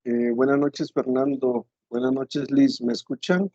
Buenas noches, Fernando. Buenas noches, Liz. ¿Me escuchan?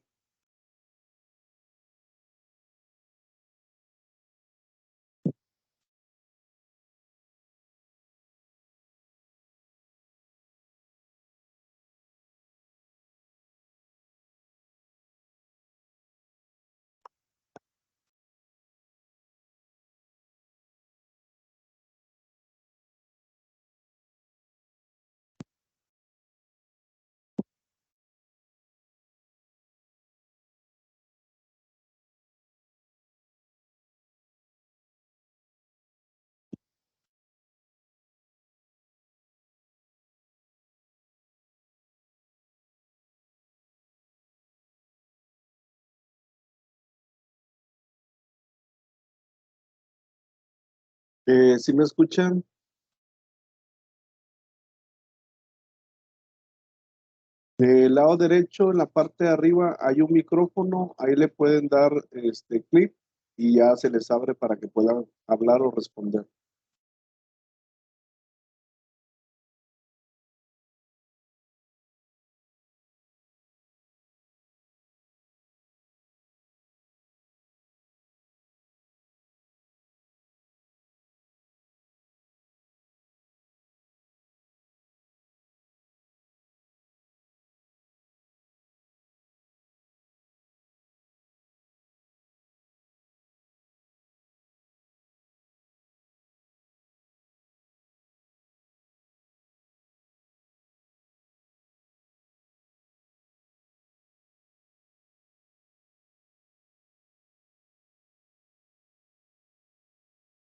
¿Sí me escuchan? Del lado derecho, en la parte de arriba, hay un micrófono. Ahí le pueden dar clic y ya se les abre para que puedan hablar o responder.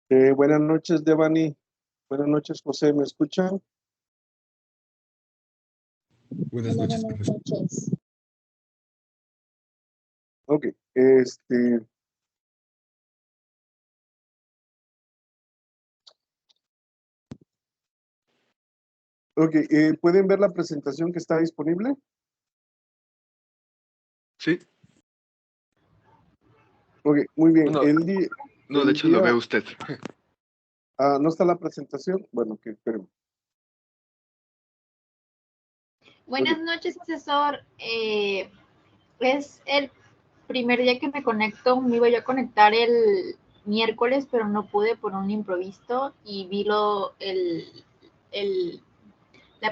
Buenas noches, Devani. Buenas noches, José. ¿Me escuchan? Buenas noches, profesor. Ok. Ok, ¿pueden ver la presentación que está disponible? Sí. Ok, muy bien. No, de hecho lo ve usted. ¿No está la presentación? Bueno, que espero. Buenas noches, asesor. Es el primer día que me conecto. Me iba yo a conectar el miércoles, pero no pude por un imprevisto y vi la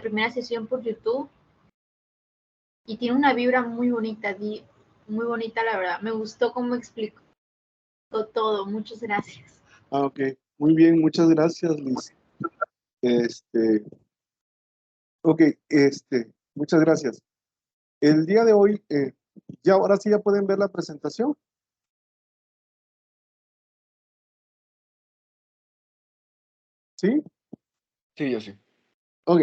primera sesión por YouTube y tiene una vibra muy bonita, muy bonita la verdad. Me gustó cómo explicó todo. Muchas gracias. Ok, muy bien, muchas gracias, Liz. Ok, muchas gracias. El día de hoy, ya ahora sí ya pueden ver la presentación. ¿Sí? Sí, yo sí. Ok,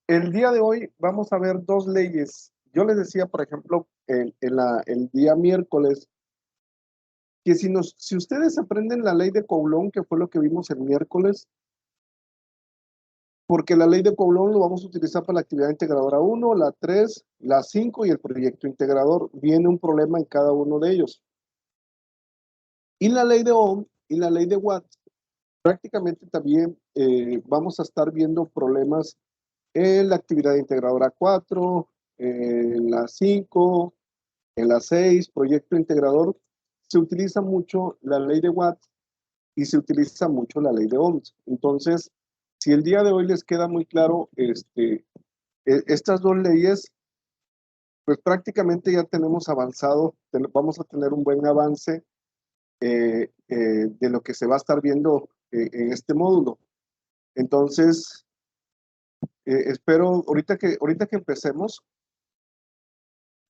el día de hoy vamos a ver dos leyes. Yo les decía, por ejemplo, el día miércoles, que si ustedes aprenden la ley de Coulomb, que fue lo que vimos el miércoles, porque la ley de Coulomb lo vamos a utilizar para la actividad integradora 1, la 3, la 5 y el proyecto integrador. Viene un problema en cada uno de ellos. Y la ley de Ohm y la ley de Watt, prácticamente también vamos a estar viendo problemas en la actividad integradora 4, en la 5, en la 6, proyecto integrador. Se utiliza mucho la ley de Watt y se utiliza mucho la ley de Ohm. Entonces, si el día de hoy les queda muy claro estas dos leyes, pues prácticamente ya tenemos avanzado, vamos a tener un buen avance de lo que se va a estar viendo en este módulo. Entonces, espero ahorita que empecemos,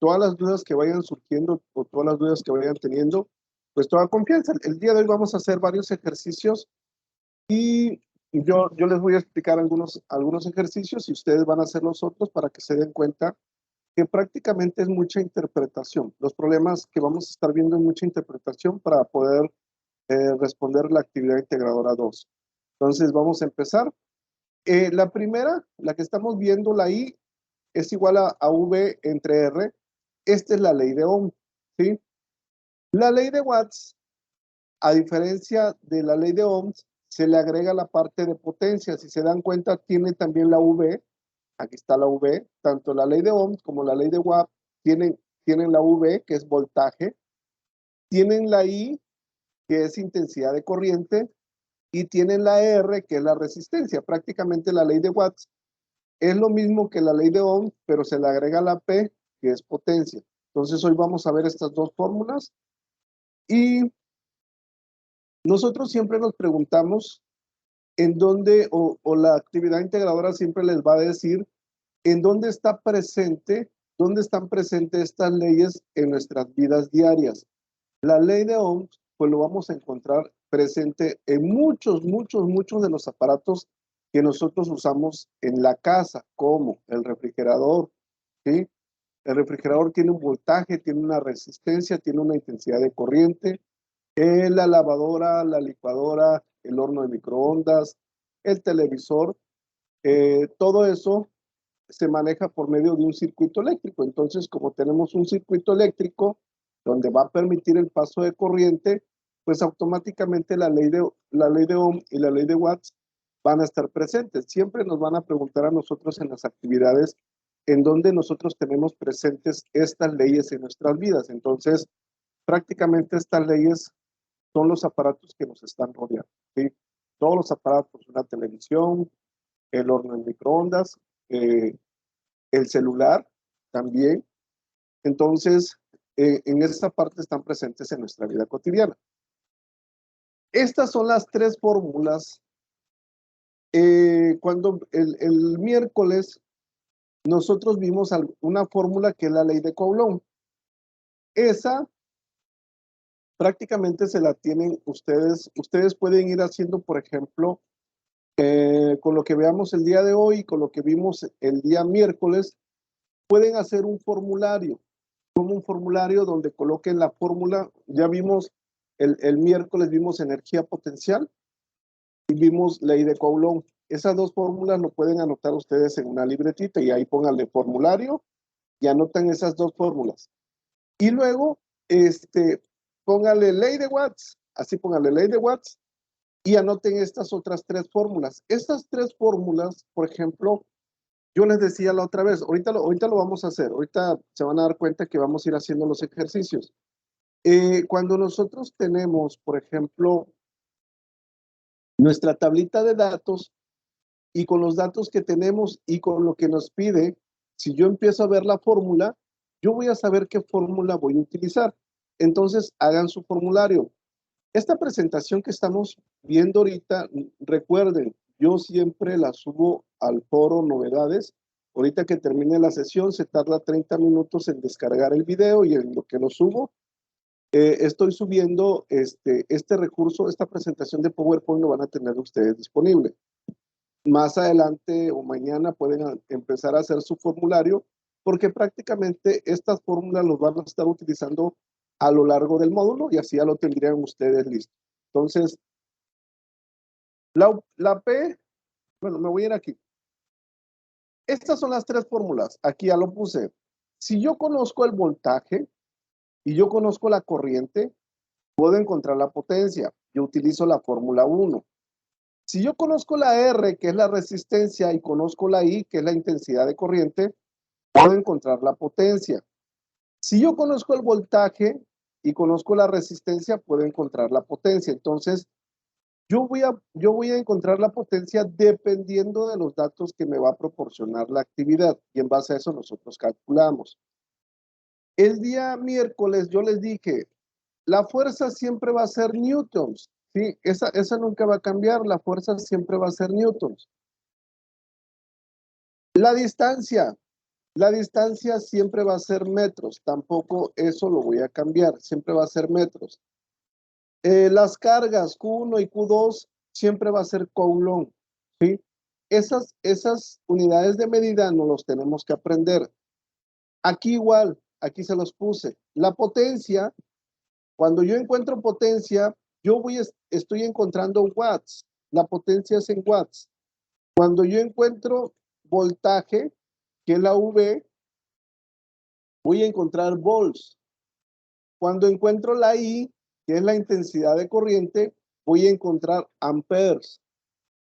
todas las dudas que vayan surgiendo o todas las dudas que vayan teniendo, pues toda confianza. El día de hoy vamos a hacer varios ejercicios y yo les voy a explicar algunos ejercicios y ustedes van a hacer los otros para que se den cuenta que prácticamente es mucha interpretación. Los problemas que vamos a estar viendo es mucha interpretación para poder responder la actividad integradora 2. Entonces vamos a empezar. La primera, la que estamos viendo, la I, es igual a V entre R. Esta es la ley de Ohm, ¿sí? La ley de Watts, a diferencia de la ley de Ohm, se le agrega la parte de potencia. Si se dan cuenta, tiene también la V Aquí está la V, tanto la ley de Ohm como la ley de Watt tienen la V, que es voltaje, tienen la I, que es intensidad de corriente, y tienen la R, que es la resistencia. Prácticamente la ley de Watts es lo mismo que la ley de Ohm, pero se le agrega la P, que es potencia. Entonces hoy vamos a ver estas dos fórmulas y nosotros siempre nos preguntamos en dónde, o la actividad integradora siempre les va a decir en dónde está presente, dónde están presentes estas leyes en nuestras vidas diarias. La ley de Ohm, pues lo vamos a encontrar presente en muchos de los aparatos que nosotros usamos en la casa, como el refrigerador, ¿sí? El refrigerador tiene un voltaje, tiene una resistencia, tiene una intensidad de corriente. La lavadora, la licuadora, el horno de microondas, el televisor, todo eso se maneja por medio de un circuito eléctrico. Entonces, como tenemos un circuito eléctrico donde va a permitir el paso de corriente, pues automáticamente la ley de Ohm y la ley de Watts van a estar presentes. Siempre nos van a preguntar a nosotros en las actividades en donde nosotros tenemos presentes estas leyes en nuestras vidas. Entonces, prácticamente estas leyes son los aparatos que nos están rodeando, ¿sí? Todos los aparatos, una televisión, el horno de microondas, el celular también. Entonces, en esta parte están presentes en nuestra vida cotidiana. Estas son las tres fórmulas. Cuando el miércoles nosotros vimos una fórmula que es la ley de Coulomb. Esa prácticamente se la tienen ustedes. Ustedes pueden ir haciendo, por ejemplo, con lo que veamos el día de hoy, con lo que vimos el día miércoles, pueden hacer un formulario, como un formulario donde coloquen la fórmula. Ya vimos, el miércoles vimos energía potencial y vimos ley de Coulomb. Esas dos fórmulas lo pueden anotar ustedes en una libretita y ahí pónganle formulario y anotan esas dos fórmulas. Y luego, pónganle ley de Watts, así pónganle ley de Watts y anoten estas otras tres fórmulas. Estas tres fórmulas, por ejemplo, yo les decía la otra vez, ahorita lo vamos a hacer, ahorita se van a dar cuenta que vamos a ir haciendo los ejercicios. Cuando nosotros tenemos, por ejemplo, nuestra tablita de datos y con los datos que tenemos y con lo que nos pide, si yo empiezo a ver la fórmula, yo voy a saber qué fórmula voy a utilizar. Entonces, hagan su formulario. Esta presentación que estamos viendo ahorita, recuerden, yo siempre la subo al foro novedades. Ahorita que termine la sesión, se tarda 30 minutos en descargar el video y en lo que lo subo, estoy subiendo este recurso, esta presentación de PowerPoint lo van a tener ustedes disponible. Más adelante o mañana pueden empezar a hacer su formulario porque prácticamente estas fórmulas los van a estar utilizando a lo largo del módulo y así ya lo tendrían ustedes listo. Entonces, la P, bueno, me voy a ir aquí. Estas son las tres fórmulas. Aquí ya lo puse. Si yo conozco el voltaje y yo conozco la corriente, puedo encontrar la potencia. Yo utilizo la fórmula 1. Si yo conozco la R, que es la resistencia, y conozco la I, que es la intensidad de corriente, puedo encontrar la potencia. Si yo conozco el voltaje y conozco la resistencia, puedo encontrar la potencia. Entonces, yo voy a encontrar la potencia dependiendo de los datos que me va a proporcionar la actividad. Y en base a eso nosotros calculamos. El día miércoles yo les dije, la fuerza siempre va a ser newtons. ¿Sí? Esa nunca va a cambiar. La fuerza siempre va a ser newtons. La distancia siempre va a ser metros, tampoco eso lo voy a cambiar, siempre va a ser metros. Las cargas Q1 y Q2 siempre va a ser Coulomb, ¿sí? Esas unidades de medida no los tenemos que aprender. Aquí igual, aquí se los puse. La potencia, cuando yo encuentro potencia, estoy encontrando watts. La potencia es en watts. Cuando yo encuentro voltaje, que es la V, voy a encontrar volts. Cuando encuentro la I, que es la intensidad de corriente, voy a encontrar amperes.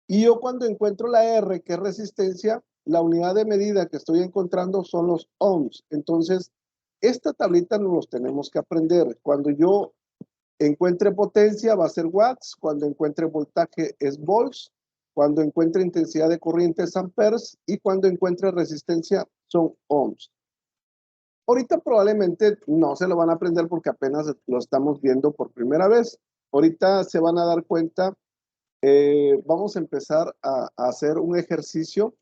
Y yo cuando encuentro la R, que es resistencia, la unidad de medida que estoy encontrando son los ohms. Entonces, esta tablita nos los tenemos que aprender. Cuando yo encuentre potencia va a ser watts, cuando encuentre voltaje es volts, cuando encuentre intensidad de corriente es amperes y cuando encuentre resistencia son ohms. Ahorita probablemente no se lo van a aprender porque apenas lo estamos viendo por primera vez. Ahorita se van a dar cuenta, vamos a empezar a hacer un ejercicio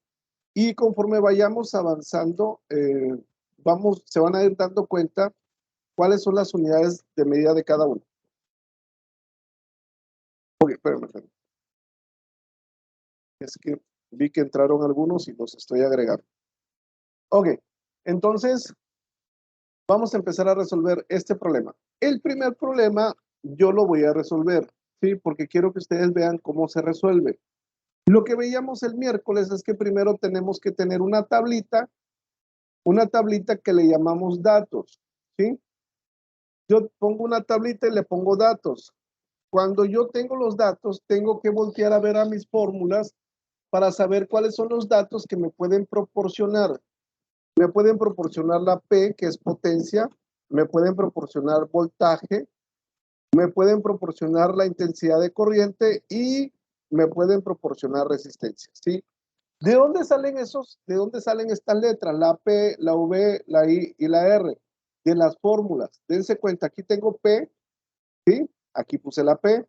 y conforme vayamos avanzando, se van a ir dando cuenta cuáles son las unidades de medida de cada uno. Ok, espérame. Es que vi que entraron algunos y los estoy agregando. Ok, entonces vamos a empezar a resolver este problema. El primer problema yo lo voy a resolver, ¿sí? Porque quiero que ustedes vean cómo se resuelve. Lo que veíamos el miércoles es que primero tenemos que tener una tablita que le llamamos datos, ¿sí? Yo pongo una tablita y le pongo datos. Cuando yo tengo los datos, tengo que voltear a ver a mis fórmulas para saber cuáles son los datos que me pueden proporcionar. Me pueden proporcionar la P, que es potencia, me pueden proporcionar voltaje, me pueden proporcionar la intensidad de corriente y me pueden proporcionar resistencia, ¿sí? ¿De dónde salen de dónde salen estas letras? La P, la V, la I y la R. De las fórmulas. Dense cuenta, aquí tengo P, ¿sí? Aquí puse la P.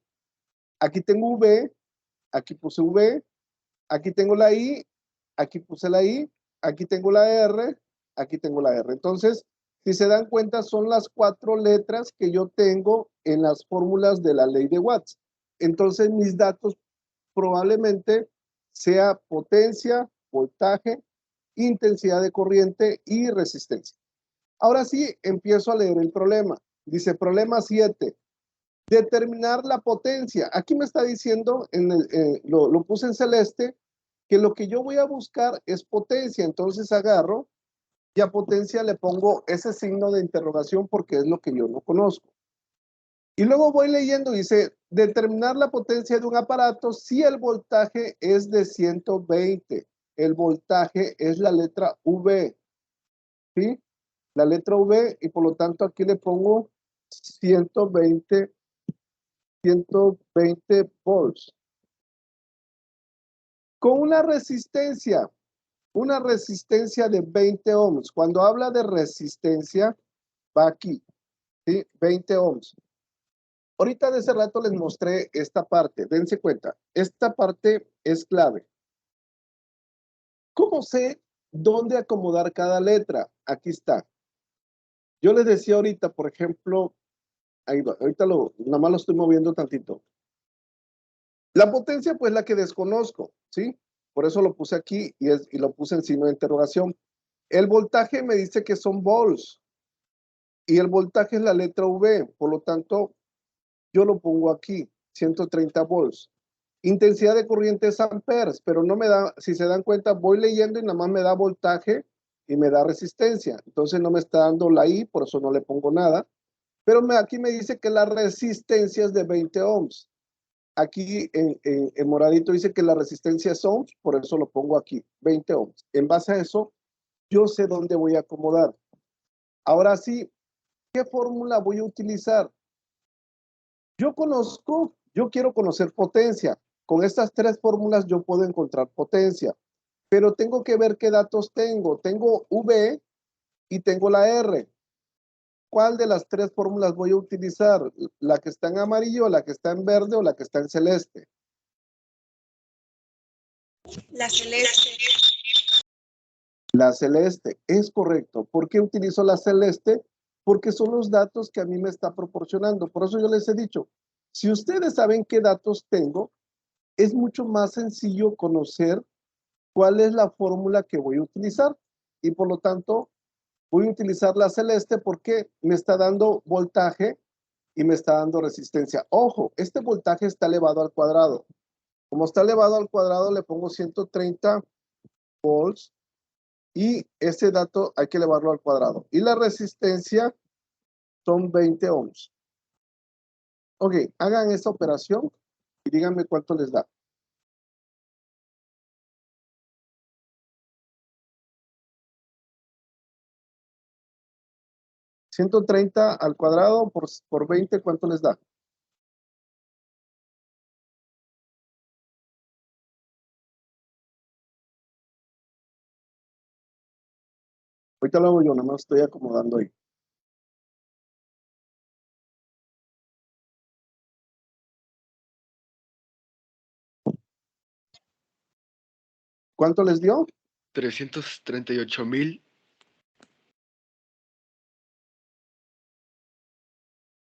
Aquí tengo V, aquí puse V. Aquí tengo la I, aquí puse la I. Aquí tengo la R, aquí tengo la R. Entonces, si se dan cuenta, son las 4 letras que yo tengo en las fórmulas de la ley de Watts. Entonces, mis datos probablemente sea potencia, voltaje, intensidad de corriente y resistencia. Ahora sí, empiezo a leer el problema. Dice, problema 7. Determinar la potencia. Aquí me está diciendo, lo puse en celeste, que lo que yo voy a buscar es potencia. Entonces agarro y a potencia le pongo ese signo de interrogación porque es lo que yo no conozco. Y luego voy leyendo, dice, determinar la potencia de un aparato si el voltaje es de 120. El voltaje es la letra V, ¿sí? La letra V, y por lo tanto aquí le pongo 120 volts. Con una resistencia de 20 ohms. Cuando habla de resistencia, va aquí, ¿sí? 20 ohms. Ahorita de ese rato les mostré esta parte. Dense cuenta, esta parte es clave. ¿Cómo sé dónde acomodar cada letra? Aquí está. Yo les decía ahorita, por ejemplo, ahí va, ahorita nada más lo estoy moviendo tantito. La potencia, pues la que desconozco, ¿sí? Por eso lo puse aquí y lo puse en signo de interrogación. El voltaje me dice que son volts y el voltaje es la letra V, por lo tanto, yo lo pongo aquí, 130 volts. Intensidad de corriente es amperes, pero no me da, si se dan cuenta, voy leyendo y nada más me da voltaje y me da resistencia. Entonces no me está dando la I, por eso no le pongo nada. Pero aquí me dice que la resistencia es de 20 ohms. Aquí en moradito dice que la resistencia es ohms, por eso lo pongo aquí, 20 ohms. En base a eso, yo sé dónde voy a acomodar. Ahora sí, ¿qué fórmula voy a utilizar? Yo quiero conocer potencia. Con estas 3 fórmulas yo puedo encontrar potencia, pero tengo que ver qué datos tengo. Tengo V y tengo la R. ¿Cuál de las 3 fórmulas voy a utilizar? ¿La que está en amarillo, la que está en verde o la que está en celeste? La celeste. La celeste, es correcto. ¿Por qué utilizo la celeste? Porque son los datos que a mí me está proporcionando. Por eso yo les he dicho, si ustedes saben qué datos tengo, es mucho más sencillo conocer cuál es la fórmula que voy a utilizar. Y por lo tanto, voy a utilizar la celeste porque me está dando voltaje y me está dando resistencia. Ojo, este voltaje está elevado al cuadrado. Como está elevado al cuadrado, le pongo 130 volts y ese dato hay que elevarlo al cuadrado. Y la resistencia son 20 ohms. Ok, hagan esta operación y díganme cuánto les da. 130 al cuadrado por 20, ¿cuánto les da? Ahorita lo hago yo, nada más estoy acomodando ahí. ¿Cuánto les dio? 338,000.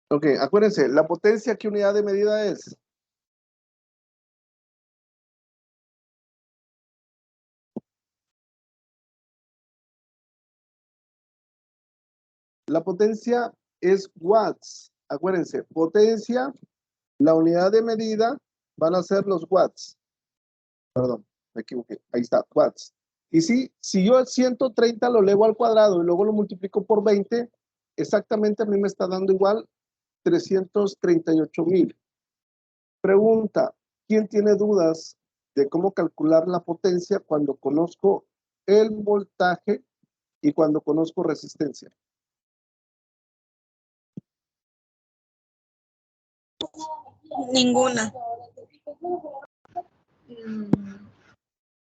Ok, acuérdense, la potencia, ¿qué unidad de medida es? La potencia es watts. Acuérdense, potencia, la unidad de medida van a ser los watts. Perdón, me equivoqué. Ahí está, watts. Y si yo el 130 lo elevo al cuadrado y luego lo multiplico por 20, exactamente a mí me está dando igual 338,000. Pregunta, ¿quién tiene dudas de cómo calcular la potencia cuando conozco el voltaje y cuando conozco resistencia? Ninguna.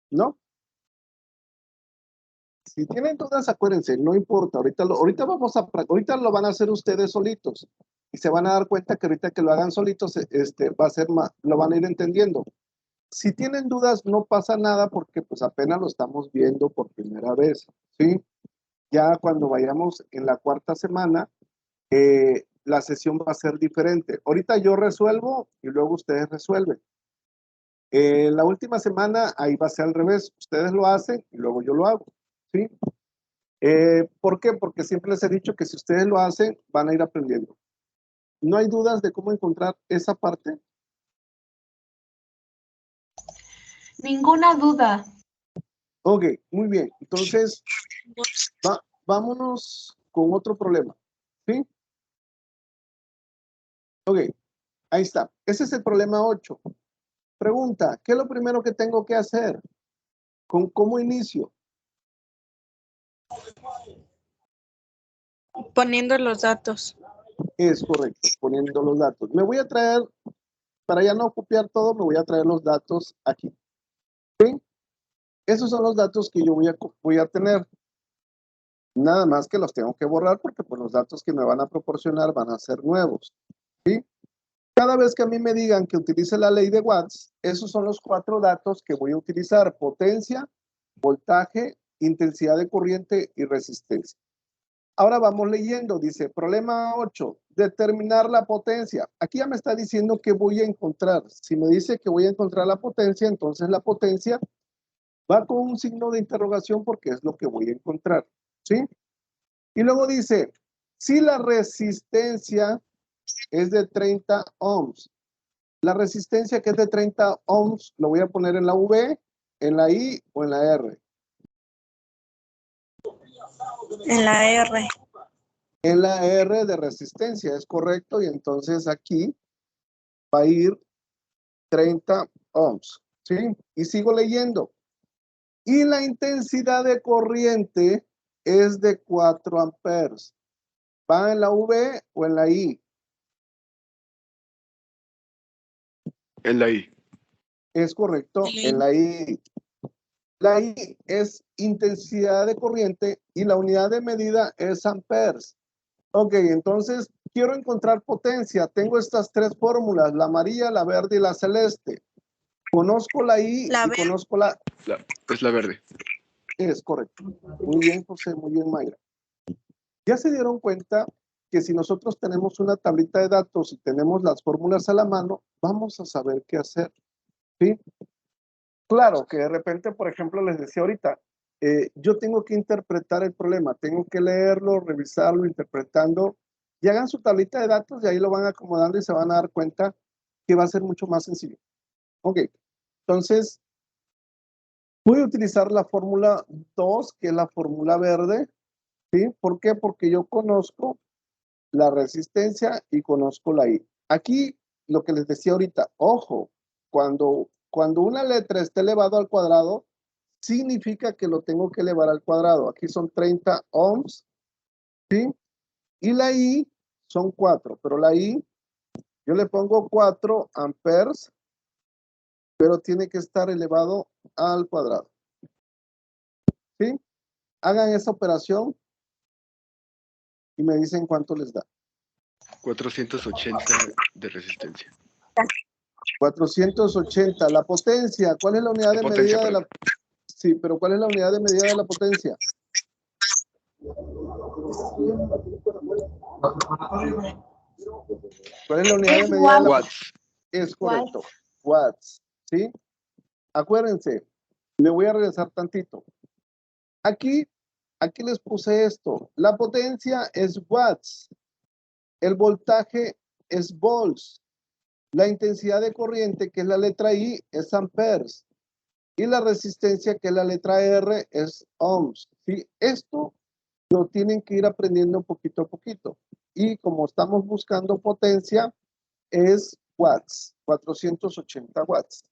¿No? Si tienen dudas, acuérdense, no importa, ahorita lo van a hacer ustedes solitos y se van a dar cuenta que ahorita que lo hagan solitos, va a ser más, lo van a ir entendiendo. Si tienen dudas, no pasa nada porque pues apenas lo estamos viendo por primera vez, ¿sí? Ya cuando vayamos en la cuarta semana, la sesión va a ser diferente. Ahorita yo resuelvo y luego ustedes resuelven. La última semana ahí va a ser al revés. Ustedes lo hacen y luego yo lo hago, ¿sí? ¿Por qué? Porque siempre les he dicho que si ustedes lo hacen, van a ir aprendiendo. ¿No hay dudas de cómo encontrar esa parte? Ninguna duda. Ok, muy bien. Entonces, vámonos con otro problema, ¿sí? Ok, ahí está. Ese es el problema 8. Pregunta, ¿qué es lo primero que tengo que hacer? ¿Cómo inicio? Poniendo los datos. Es correcto, poniendo los datos. Me voy a traer, para ya no copiar todo, me voy a traer los datos aquí. ¿Sí? Esos son los datos que yo voy a tener. Nada más que los tengo que borrar porque pues, los datos que me van a proporcionar van a ser nuevos. ¿Sí? Cada vez que a mí me digan que utilice la ley de Watts, esos son los 4 datos que voy a utilizar: potencia, voltaje, intensidad de corriente y resistencia. Ahora vamos leyendo, dice, problema 8, determinar la potencia. Aquí ya me está diciendo que voy a encontrar. Si me dice que voy a encontrar la potencia, entonces la potencia va con un signo de interrogación porque es lo que voy a encontrar, ¿sí? Y luego dice, si la resistencia es de 30 ohms, la resistencia que es de 30 ohms, lo voy a poner en la V, en la I o en la R. En la R. En la R de resistencia, es correcto, y entonces aquí va a ir 30 ohms, ¿sí? Y sigo leyendo. Y la intensidad de corriente es de 4 amperes. ¿Va en la V o en la I? En la I. Es correcto, en la I. La I es intensidad de corriente y la unidad de medida es amperes. Ok, entonces quiero encontrar potencia. Tengo estas 3 fórmulas, la amarilla, la verde y la celeste. Conozco la I La y verde. conozco la... Es la verde. Es correcto. Muy bien, José, muy bien, Mayra. Ya se dieron cuenta que si nosotros tenemos una tablita de datos y tenemos las fórmulas a la mano, vamos a saber qué hacer, ¿sí? Claro que de repente, por ejemplo, les decía ahorita, yo tengo que interpretar el problema, tengo que leerlo, revisarlo, interpretando, y hagan su tablita de datos y ahí lo van acomodando y se van a dar cuenta que va a ser mucho más sencillo. Ok, entonces voy a utilizar la fórmula 2, que es la fórmula verde, ¿sí? ¿Por qué? Porque yo conozco la resistencia y conozco la I. Aquí, lo que les decía ahorita, ojo, cuando una letra está elevado al cuadrado, significa que lo tengo que elevar al cuadrado. Aquí son 30 ohms, ¿sí? Y la I son 4, pero la I, yo le pongo 4 amperes, pero tiene que estar elevado al cuadrado. ¿Sí? Hagan esa operación y me dicen cuánto les da. 480 de resistencia. 480. La potencia, ¿cuál es la unidad La de potencia, medida de la... Sí, pero ¿cuál es la unidad de medida de la potencia? ¿Cuál es la unidad de medida de la potencia? Watts. Es correcto. Watts. ¿Sí? Acuérdense, me voy a regresar tantito. Aquí les puse esto. La potencia es watts. El voltaje es volts. La intensidad de corriente, que es la letra I, es amperes. Y la resistencia, que es la letra R, es ohms. ¿Sí? Esto lo tienen que ir aprendiendo poquito a poquito. Y como estamos buscando potencia, es watts, 480 watts.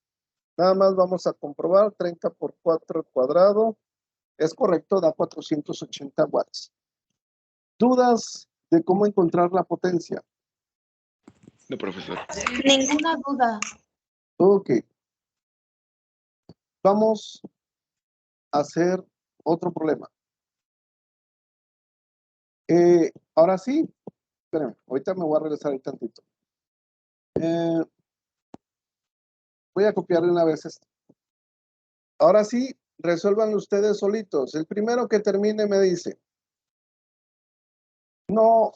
Nada más vamos a comprobar, 30 por 4 al cuadrado. Es correcto, da 480 watts. ¿Dudas de cómo encontrar la potencia? No, profesor. Ninguna duda. Ok. Vamos a hacer otro problema. Ahora sí, espérenme, ahorita me voy a regresar un tantito. Voy a copiar una vez esto. Ahora sí, resuelvan ustedes solitos. El primero que termine me dice. No,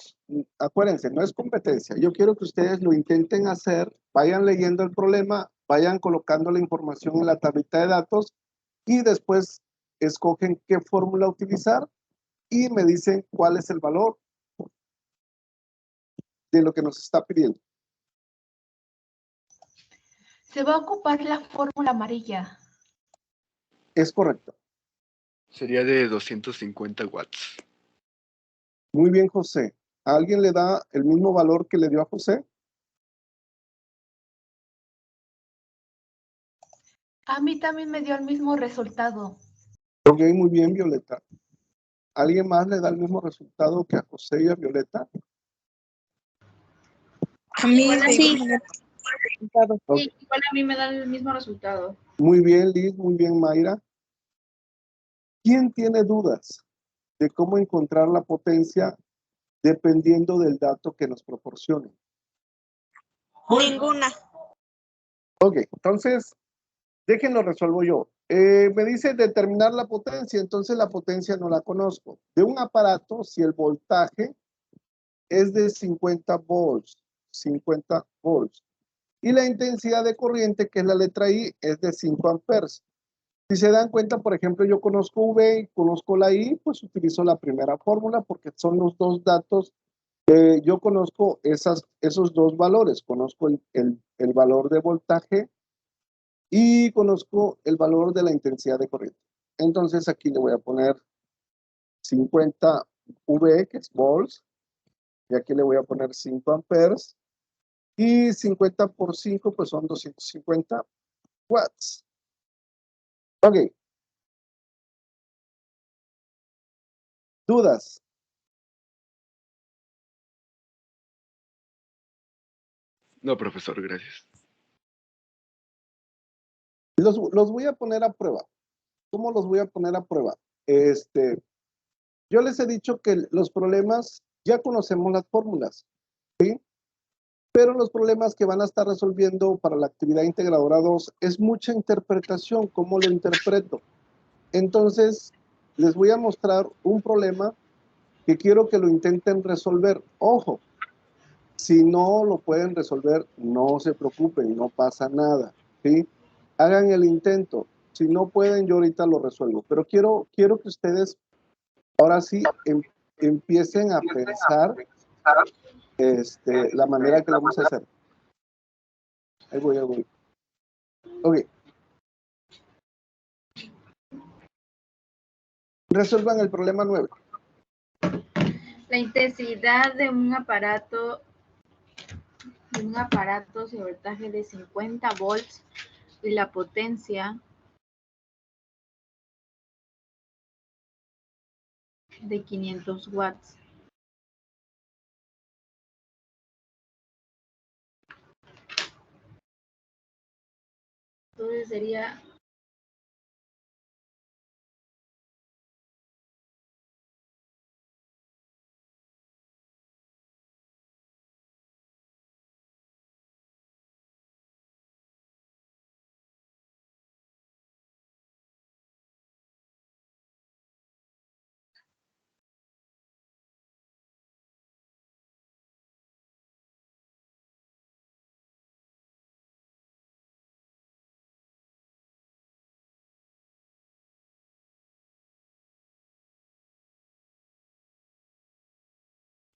acuérdense, no es competencia. Yo quiero que ustedes lo intenten hacer, vayan leyendo el problema, vayan colocando la información en la tablita de datos y después escogen qué fórmula utilizar y me dicen cuál es el valor de lo que nos está pidiendo. Se va a ocupar la fórmula amarilla. Es correcto. Sería de 250 watts. Muy bien, José. ¿A alguien le da el mismo valor que le dio a José? A mí también me dio el mismo resultado. Ok, muy bien, Violeta. ¿Alguien más le da el mismo resultado que a José y a Violeta? A mí Igual a mí sí. Ok. Sí, igual a mí me da el mismo resultado. Muy bien, Liz, muy bien, Mayra. ¿Quién tiene dudas de cómo encontrar la potencia dependiendo del dato que nos proporcione? Ninguna. Ok, entonces, déjenlo resuelvo yo. Me dice determinar la potencia, entonces la potencia no la conozco. De un aparato, si el voltaje es de 50 volts, y la intensidad de corriente, que es la letra I, es de 5 amperes. Si se dan cuenta, por ejemplo, yo conozco V y conozco la I, pues utilizo la primera fórmula porque son los dos datos. Yo conozco esos dos valores. Conozco el valor de voltaje y conozco el valor de la intensidad de corriente. Entonces aquí le voy a poner 50 V, que es volts, y aquí le voy a poner 5 amperes, y 50 por 5, pues son 250 watts. Ok. ¿Dudas? No, profesor, gracias. Los voy a poner a prueba. ¿Cómo los voy a poner a prueba? Yo les he dicho que los problemas, ya conocemos las fórmulas, ¿sí? Pero los problemas que van a estar resolviendo para la actividad integradora 2 es mucha interpretación, cómo lo interpreto. Entonces, les voy a mostrar un problema que quiero que lo intenten resolver. Ojo, si no lo pueden resolver, no se preocupen, no pasa nada, ¿sí? Hagan el intento. Si no pueden, yo ahorita lo resuelvo. Pero quiero que ustedes ahora sí empiecen a pensar la manera que lo vamos a hacer. Ahí voy. Ok. Resuelvan el problema 9. La intensidad de un aparato de voltaje de 50 volts y la potencia de 500 watts. Entonces sería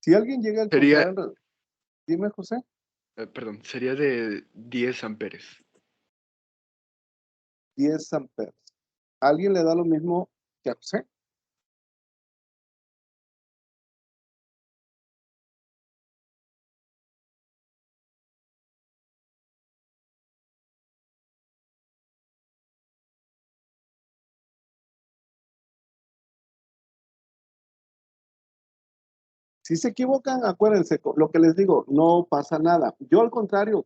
Si alguien llega a Sería, encontrar, dime, José, perdón, sería de 10 amperes. 10 amperes. ¿Alguien le da lo mismo que a José? Si se equivocan, acuérdense, lo que les digo, no pasa nada. Yo al contrario,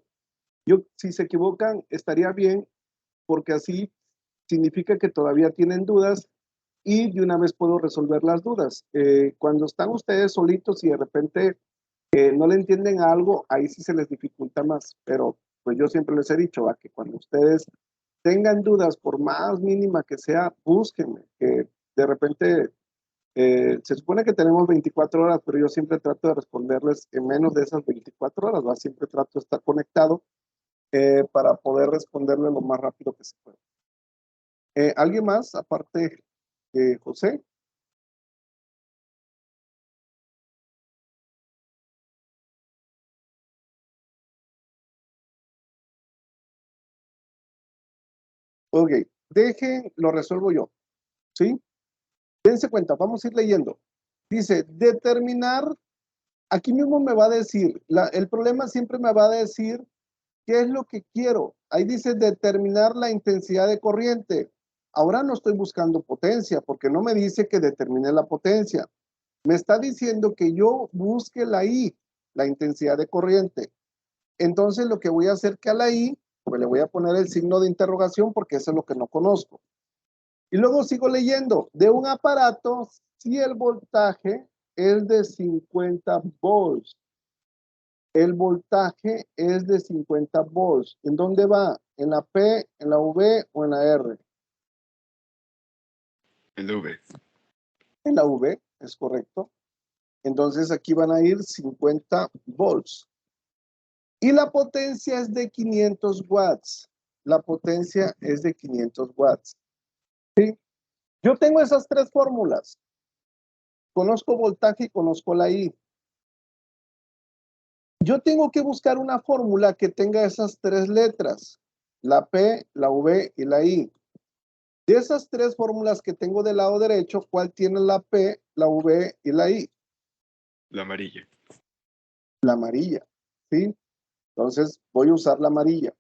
si se equivocan, estaría bien, porque así significa que todavía tienen dudas y de una vez puedo resolver las dudas. Cuando están ustedes solitos y de repente no le entienden a algo, ahí sí se les dificulta más, pero pues yo siempre les he dicho a que cuando ustedes tengan dudas, por más mínima que sea, búsquenme, que de repente se supone que tenemos 24 horas, pero yo siempre trato de responderles en menos de esas 24 horas, ¿va? Siempre trato de estar conectado para poder responderle lo más rápido que se pueda. ¿Alguien más, aparte de José? Ok, lo resuelvo yo, ¿sí? Dense cuenta, vamos a ir leyendo. Dice, determinar, aquí mismo me va a decir, el problema siempre me va a decir qué es lo que quiero. Ahí dice determinar la intensidad de corriente. Ahora no estoy buscando potencia, porque no me dice que determine la potencia. Me está diciendo que yo busque la I, la intensidad de corriente. Entonces lo que voy a hacer que a la I, pues le voy a poner el signo de interrogación porque eso es lo que no conozco. Y luego sigo leyendo, de un aparato, si el voltaje es de 50 volts. El voltaje es de 50 volts. ¿En dónde va? ¿En la P, en la V o en la R? En la V. En la V, es correcto. Entonces aquí van a ir 50 volts. Y la potencia es de 500 watts. La potencia es de 500 watts. ¿Sí? Yo tengo esas tres fórmulas. Conozco voltaje y conozco la I. Yo tengo que buscar una fórmula que tenga esas tres letras. La P, la V y la I. De esas tres fórmulas que tengo del lado derecho, ¿cuál tiene la P, la V y la I? La amarilla. La amarilla, ¿sí? Entonces voy a usar la amarilla.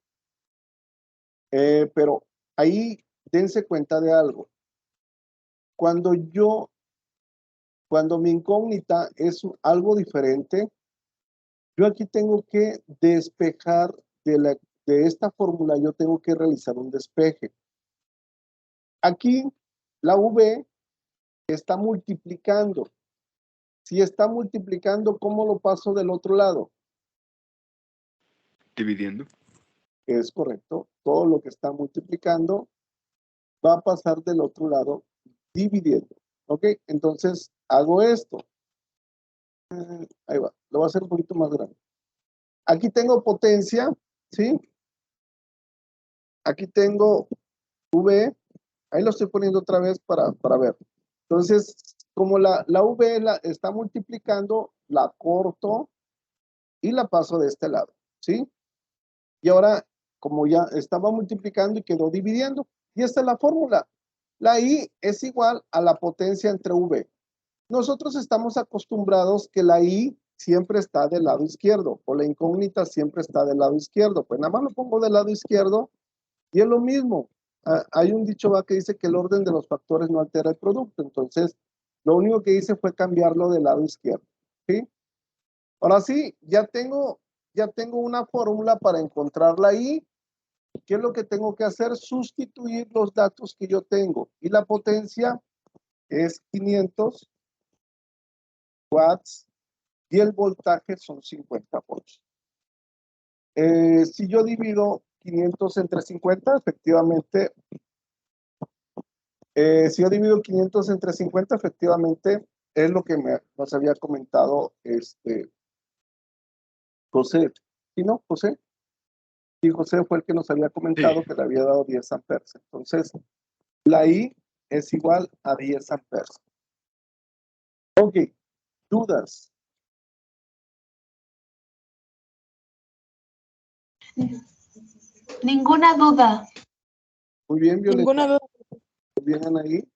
Pero ahí dense cuenta de algo. Cuando mi incógnita es algo diferente, yo aquí tengo que despejar de esta fórmula, yo tengo que realizar un despeje. Aquí la V está multiplicando. Si está multiplicando, ¿cómo lo paso del otro lado? Dividiendo. Es correcto. Todo lo que está multiplicando va a pasar del otro lado dividiendo. ¿Ok? Entonces hago esto. Ahí va. Lo voy a hacer un poquito más grande. Aquí tengo potencia, ¿sí? Aquí tengo V. Ahí lo estoy poniendo otra vez para ver. Entonces, como la V está multiplicando, la corto y la paso de este lado, ¿sí? Y ahora, como ya estaba multiplicando y quedó dividiendo, y esta es la fórmula. La I es igual a la potencia entre V. Nosotros estamos acostumbrados que la I siempre está del lado izquierdo, o la incógnita siempre está del lado izquierdo. Pues nada más lo pongo del lado izquierdo y es lo mismo. Hay un dicho que dice que el orden de los factores no altera el producto. Entonces, lo único que hice fue cambiarlo del lado izquierdo, ¿sí? Ahora sí, ya tengo una fórmula para encontrar la I ¿Qué es lo que tengo que hacer? Sustituir los datos que yo tengo. Y la potencia es 500 watts y el voltaje son 50 volts. Si yo divido 500 entre 50, efectivamente, si yo divido 500 entre 50, efectivamente, es lo que nos había comentado José. ¿Sí, no, José? Sí, José fue el que nos había comentado Sí. que le había dado 10 amperes. Entonces, la I es igual a 10 amperes. Ok, dudas. Ninguna duda. Muy bien, Violeta. Ninguna duda. Muy bien, Anaí.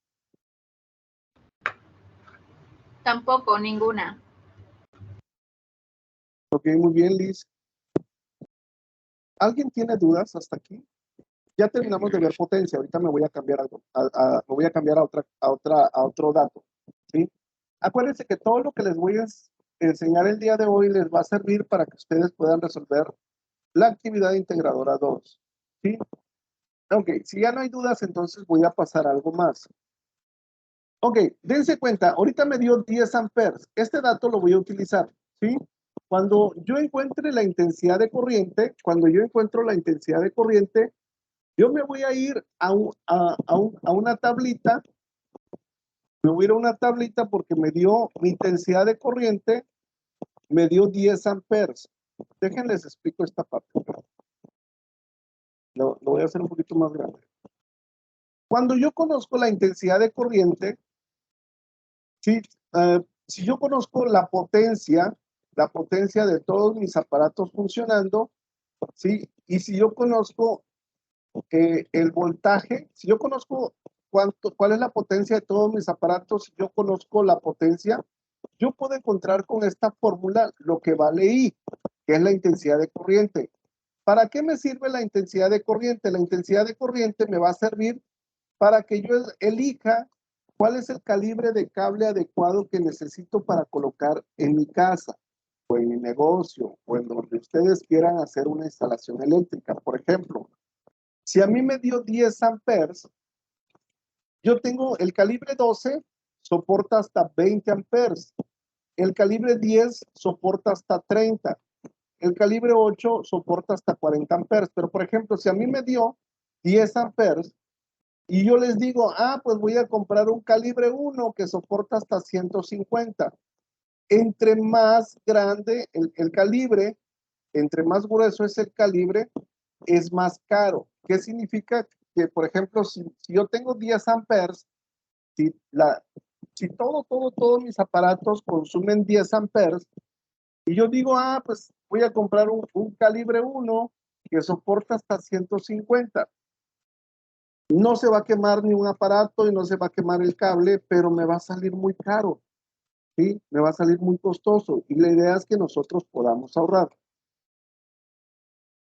Tampoco, ninguna. Ok, muy bien, Liz. ¿Alguien tiene dudas hasta aquí? Ya terminamos de ver potencia. Ahorita me voy a cambiar algo. Me voy a cambiar a otro dato. ¿Sí? Acuérdense que todo lo que les voy a enseñar el día de hoy les va a servir para que ustedes puedan resolver la actividad integradora 2. ¿Sí? Ok, si ya no hay dudas, entonces voy a pasar a algo más. Ok, dense cuenta, ahorita me dio 10 amperes. Este dato lo voy a utilizar, ¿sí? Cuando yo encuentre la intensidad de corriente, yo me voy a ir a una tablita. Me voy a ir a una tablita porque me dio mi intensidad de corriente, me dio 10 amperes. Déjenles explico esta parte. Lo voy a hacer un poquito más grande. Cuando yo conozco la intensidad de corriente, ¿sí? Si yo conozco la potencia de todos mis aparatos funcionando, ¿sí? Y si yo conozco el voltaje, si yo conozco cuál es la potencia de todos mis aparatos, si yo conozco la potencia, yo puedo encontrar con esta fórmula lo que vale I, que es la intensidad de corriente. ¿Para qué me sirve la intensidad de corriente? La intensidad de corriente me va a servir para que yo elija cuál es el calibre de cable adecuado que necesito para colocar en mi casa o en mi negocio o en donde ustedes quieran hacer una instalación eléctrica. Por ejemplo, si a mí me dio 10 amperes, yo tengo el calibre 12, soporta hasta 20 amperes. El calibre 10 soporta hasta 30. El calibre 8 soporta hasta 40 amperes. Pero, por ejemplo, si a mí me dio 10 amperes y yo les digo, pues voy a comprar un calibre 1 que soporta hasta 150. Entre más grande el calibre, entre más grueso es el calibre, es más caro. ¿Qué significa? Que, por ejemplo, si yo tengo 10 amperes, si todos mis aparatos consumen 10 amperes, y yo digo, pues voy a comprar un calibre 1 que soporta hasta 150. No se va a quemar ni un aparato y no se va a quemar el cable, pero me va a salir muy caro, ¿sí? Me va a salir muy costoso. Y la idea es que nosotros podamos ahorrar.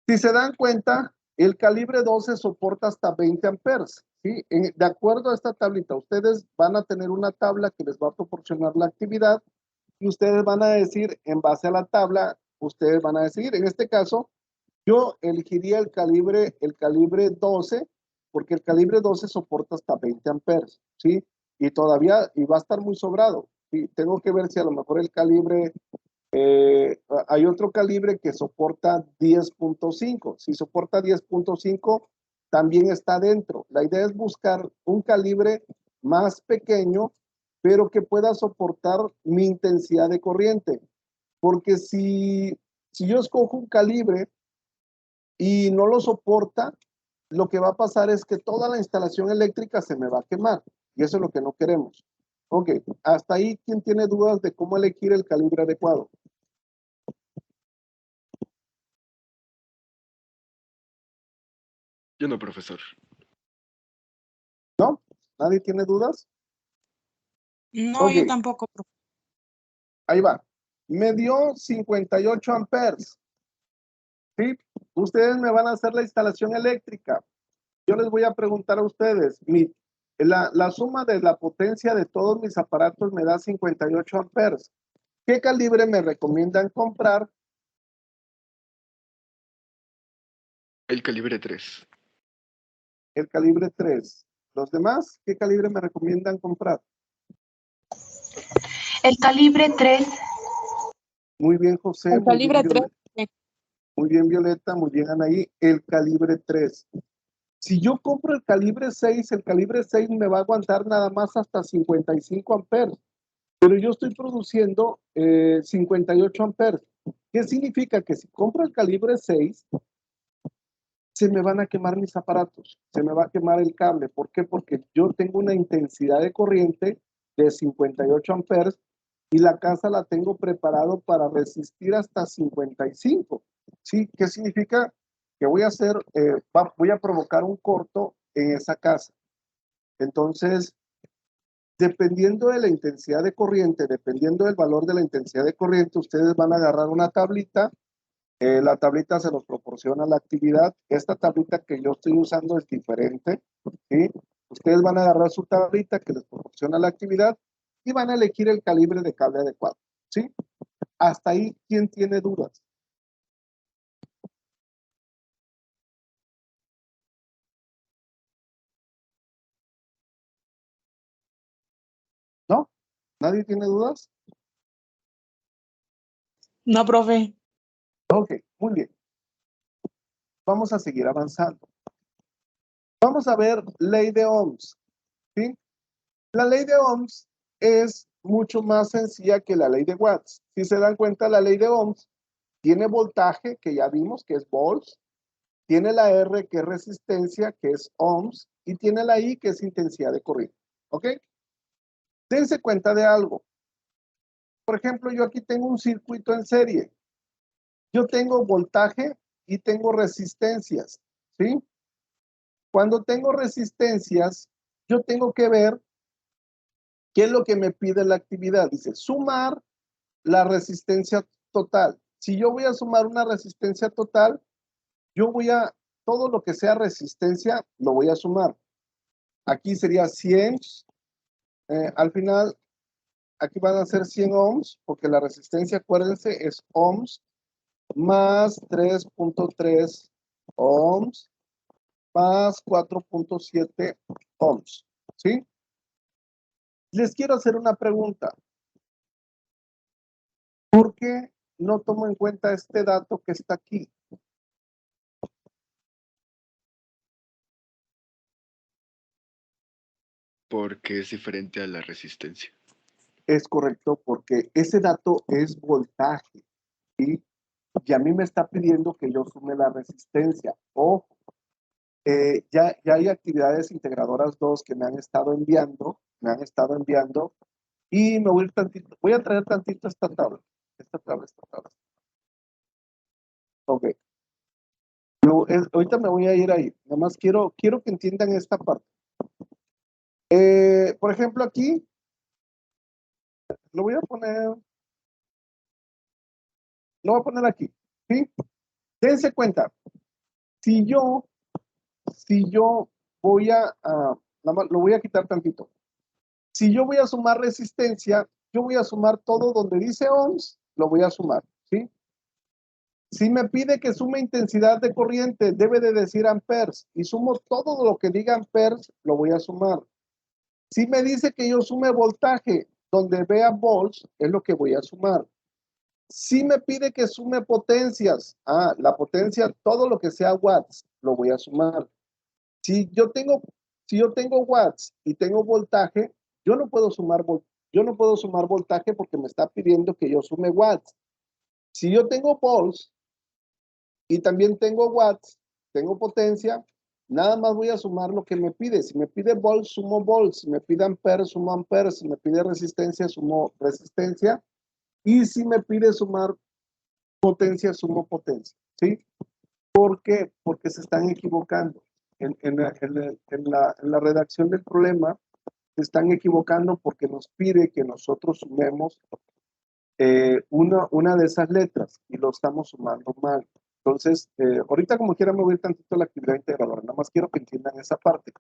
Si se dan cuenta, el calibre 12 soporta hasta 20 amperes, ¿sí? De acuerdo a esta tablita, ustedes van a tener una tabla que les va a proporcionar la actividad y ustedes van a decir, en base a la tabla, ustedes van a decidir. En este caso, yo elegiría el calibre 12, porque el calibre 12 soporta hasta 20 amperes, ¿sí? Y todavía, y va a estar muy sobrado, ¿sí? Tengo que ver si a lo mejor el calibre, hay otro calibre que soporta 10.5. Si soporta 10.5, también está dentro. La idea es buscar un calibre más pequeño, pero que pueda soportar mi intensidad de corriente. Porque si yo escojo un calibre y no lo soporta, lo que va a pasar es que toda la instalación eléctrica se me va a quemar. Y eso es lo que no queremos. Ok, hasta ahí, ¿quién tiene dudas de cómo elegir el calibre adecuado? Yo no, profesor. ¿No? ¿Nadie tiene dudas? No, Ok. yo tampoco, profe. Ahí va. Me dio 58 amperes. ¿Sí? Ustedes me van a hacer la instalación eléctrica. Yo les voy a preguntar a ustedes, la suma de la potencia de todos mis aparatos me da 58 amperes. ¿Qué calibre me recomiendan comprar? El calibre 3. el calibre 3. ¿Los demás qué calibre me recomiendan comprar? El calibre 3. Muy bien, José. El calibre 3. Muy bien, Violeta. Muy bien, Anaí. El calibre 3. Si yo compro el calibre 6 me va a aguantar nada más hasta 55 amperes. Pero yo estoy produciendo 58 amperes. ¿Qué significa? Que si compro el calibre 6, se me van a quemar mis aparatos, se me va a quemar el cable. ¿Por qué? Porque yo tengo una intensidad de corriente de 58 amperes y la casa la tengo preparado para resistir hasta 55. ¿Sí? ¿Qué significa? Que voy a hacer, voy a provocar un corto en esa casa. Entonces, dependiendo de la intensidad de corriente, dependiendo del valor de la intensidad de corriente, ustedes van a agarrar una tablita. La tablita se nos proporciona la actividad. Esta tablita que yo estoy usando es diferente, ¿sí? Ustedes van a agarrar su tablita que les proporciona la actividad y van a elegir el calibre de cable adecuado, ¿sí? Hasta ahí, ¿quién tiene dudas? ¿No? ¿Nadie tiene dudas? No, profe. Ok, muy bien. Vamos a seguir avanzando. Vamos a ver ley de Ohms, ¿sí? La ley de Ohms es mucho más sencilla que la ley de Watts. Si se dan cuenta, la ley de Ohms tiene voltaje, que ya vimos, que es volts, tiene la R, que es resistencia, que es ohms, y tiene la I, que es intensidad de corriente. ¿Ok? Dense cuenta de algo. Por ejemplo, yo aquí tengo un circuito en serie. Yo tengo voltaje y tengo resistencias, ¿sí? Cuando tengo resistencias, yo tengo que ver qué es lo que me pide la actividad. Dice, sumar la resistencia total. Si yo voy a sumar una resistencia total, yo voy a, todo lo que sea resistencia, lo voy a sumar. Aquí sería 100, al final, aquí van a ser 100 ohms, porque la resistencia, acuérdense, es ohms, más 3.3 ohms, más 4.7 ohms, ¿sí? Les quiero hacer una pregunta. ¿Por qué no tomo en cuenta este dato que está aquí? Porque es diferente a la resistencia. Es correcto, porque ese dato es voltaje, ¿sí? Y a mí me está pidiendo que yo sume la resistencia. Ojo, ya hay actividades integradoras 2 que me han estado enviando, y me voy a ir tantito, voy a traer tantito esta tabla. Ok. Ahorita me voy a ir ahí. Nada más quiero que entiendan esta parte. Por ejemplo, aquí, lo voy a poner aquí, ¿sí? Dense cuenta, si yo voy nada más lo voy a quitar tantito. Si yo voy a sumar resistencia, yo voy a sumar todo donde dice ohms, lo voy a sumar, ¿sí? Si me pide que sume intensidad de corriente, debe de decir amperes, y sumo todo lo que diga amperes, lo voy a sumar. Si me dice que yo sume voltaje, donde vea volts, es lo que voy a sumar. Si me pide que sume potencias, la potencia, todo lo que sea watts, lo voy a sumar. Si yo tengo watts y tengo voltaje, yo no puedo sumar voltaje porque me está pidiendo que yo sume watts. Si yo tengo volts y también tengo watts, tengo potencia, nada más voy a sumar lo que me pide. Si me pide volts, sumo volts. Si me pide amperes, sumo amperes. Si me pide resistencia, sumo resistencia. Y si me pide sumar potencia, sumo potencia. ¿Sí? ¿Por qué? Porque se están equivocando. En la redacción del problema se están equivocando porque nos pide que nosotros sumemos una de esas letras y lo estamos sumando mal. Entonces, ahorita como quiera me voy tantito a la actividad integradora, nada más quiero que entiendan esa parte.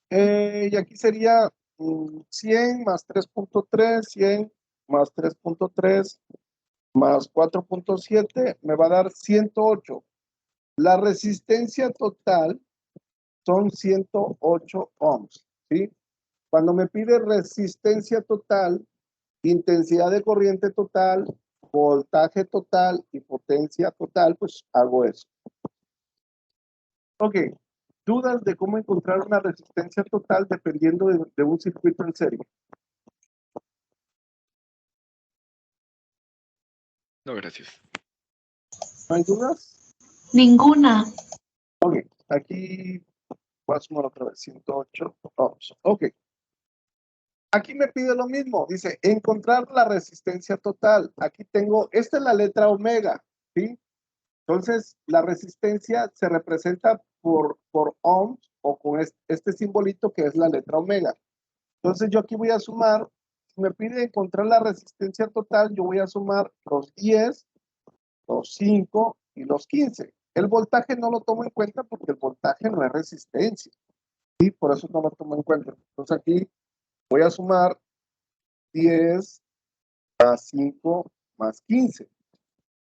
Y aquí sería 100 más 3.3, 100 más 3.3 más 4.7 me va a dar 108. La resistencia total son 108 ohms, ¿sí? Cuando me pide resistencia total, intensidad de corriente total, voltaje total y potencia total, pues hago eso. Ok, dudas de cómo encontrar una resistencia total dependiendo de un circuito en serie. No, gracias. ¿No hay dudas? Ninguna. Ok, aquí voy a sumar otra vez, 108 ohms. Ok. Aquí me pide lo mismo, dice, encontrar la resistencia total. Aquí tengo, esta es la letra omega, ¿sí? Entonces, la resistencia se representa por ohms o con este simbolito que es la letra omega. Entonces, yo aquí voy a sumar, si me pide encontrar la resistencia total, yo voy a sumar los 10, los 5 y los 15. El voltaje no lo tomo en cuenta porque el voltaje no es resistencia, ¿sí? Por eso no lo tomo en cuenta. Entonces, aquí voy a sumar 10 más 5 más 15.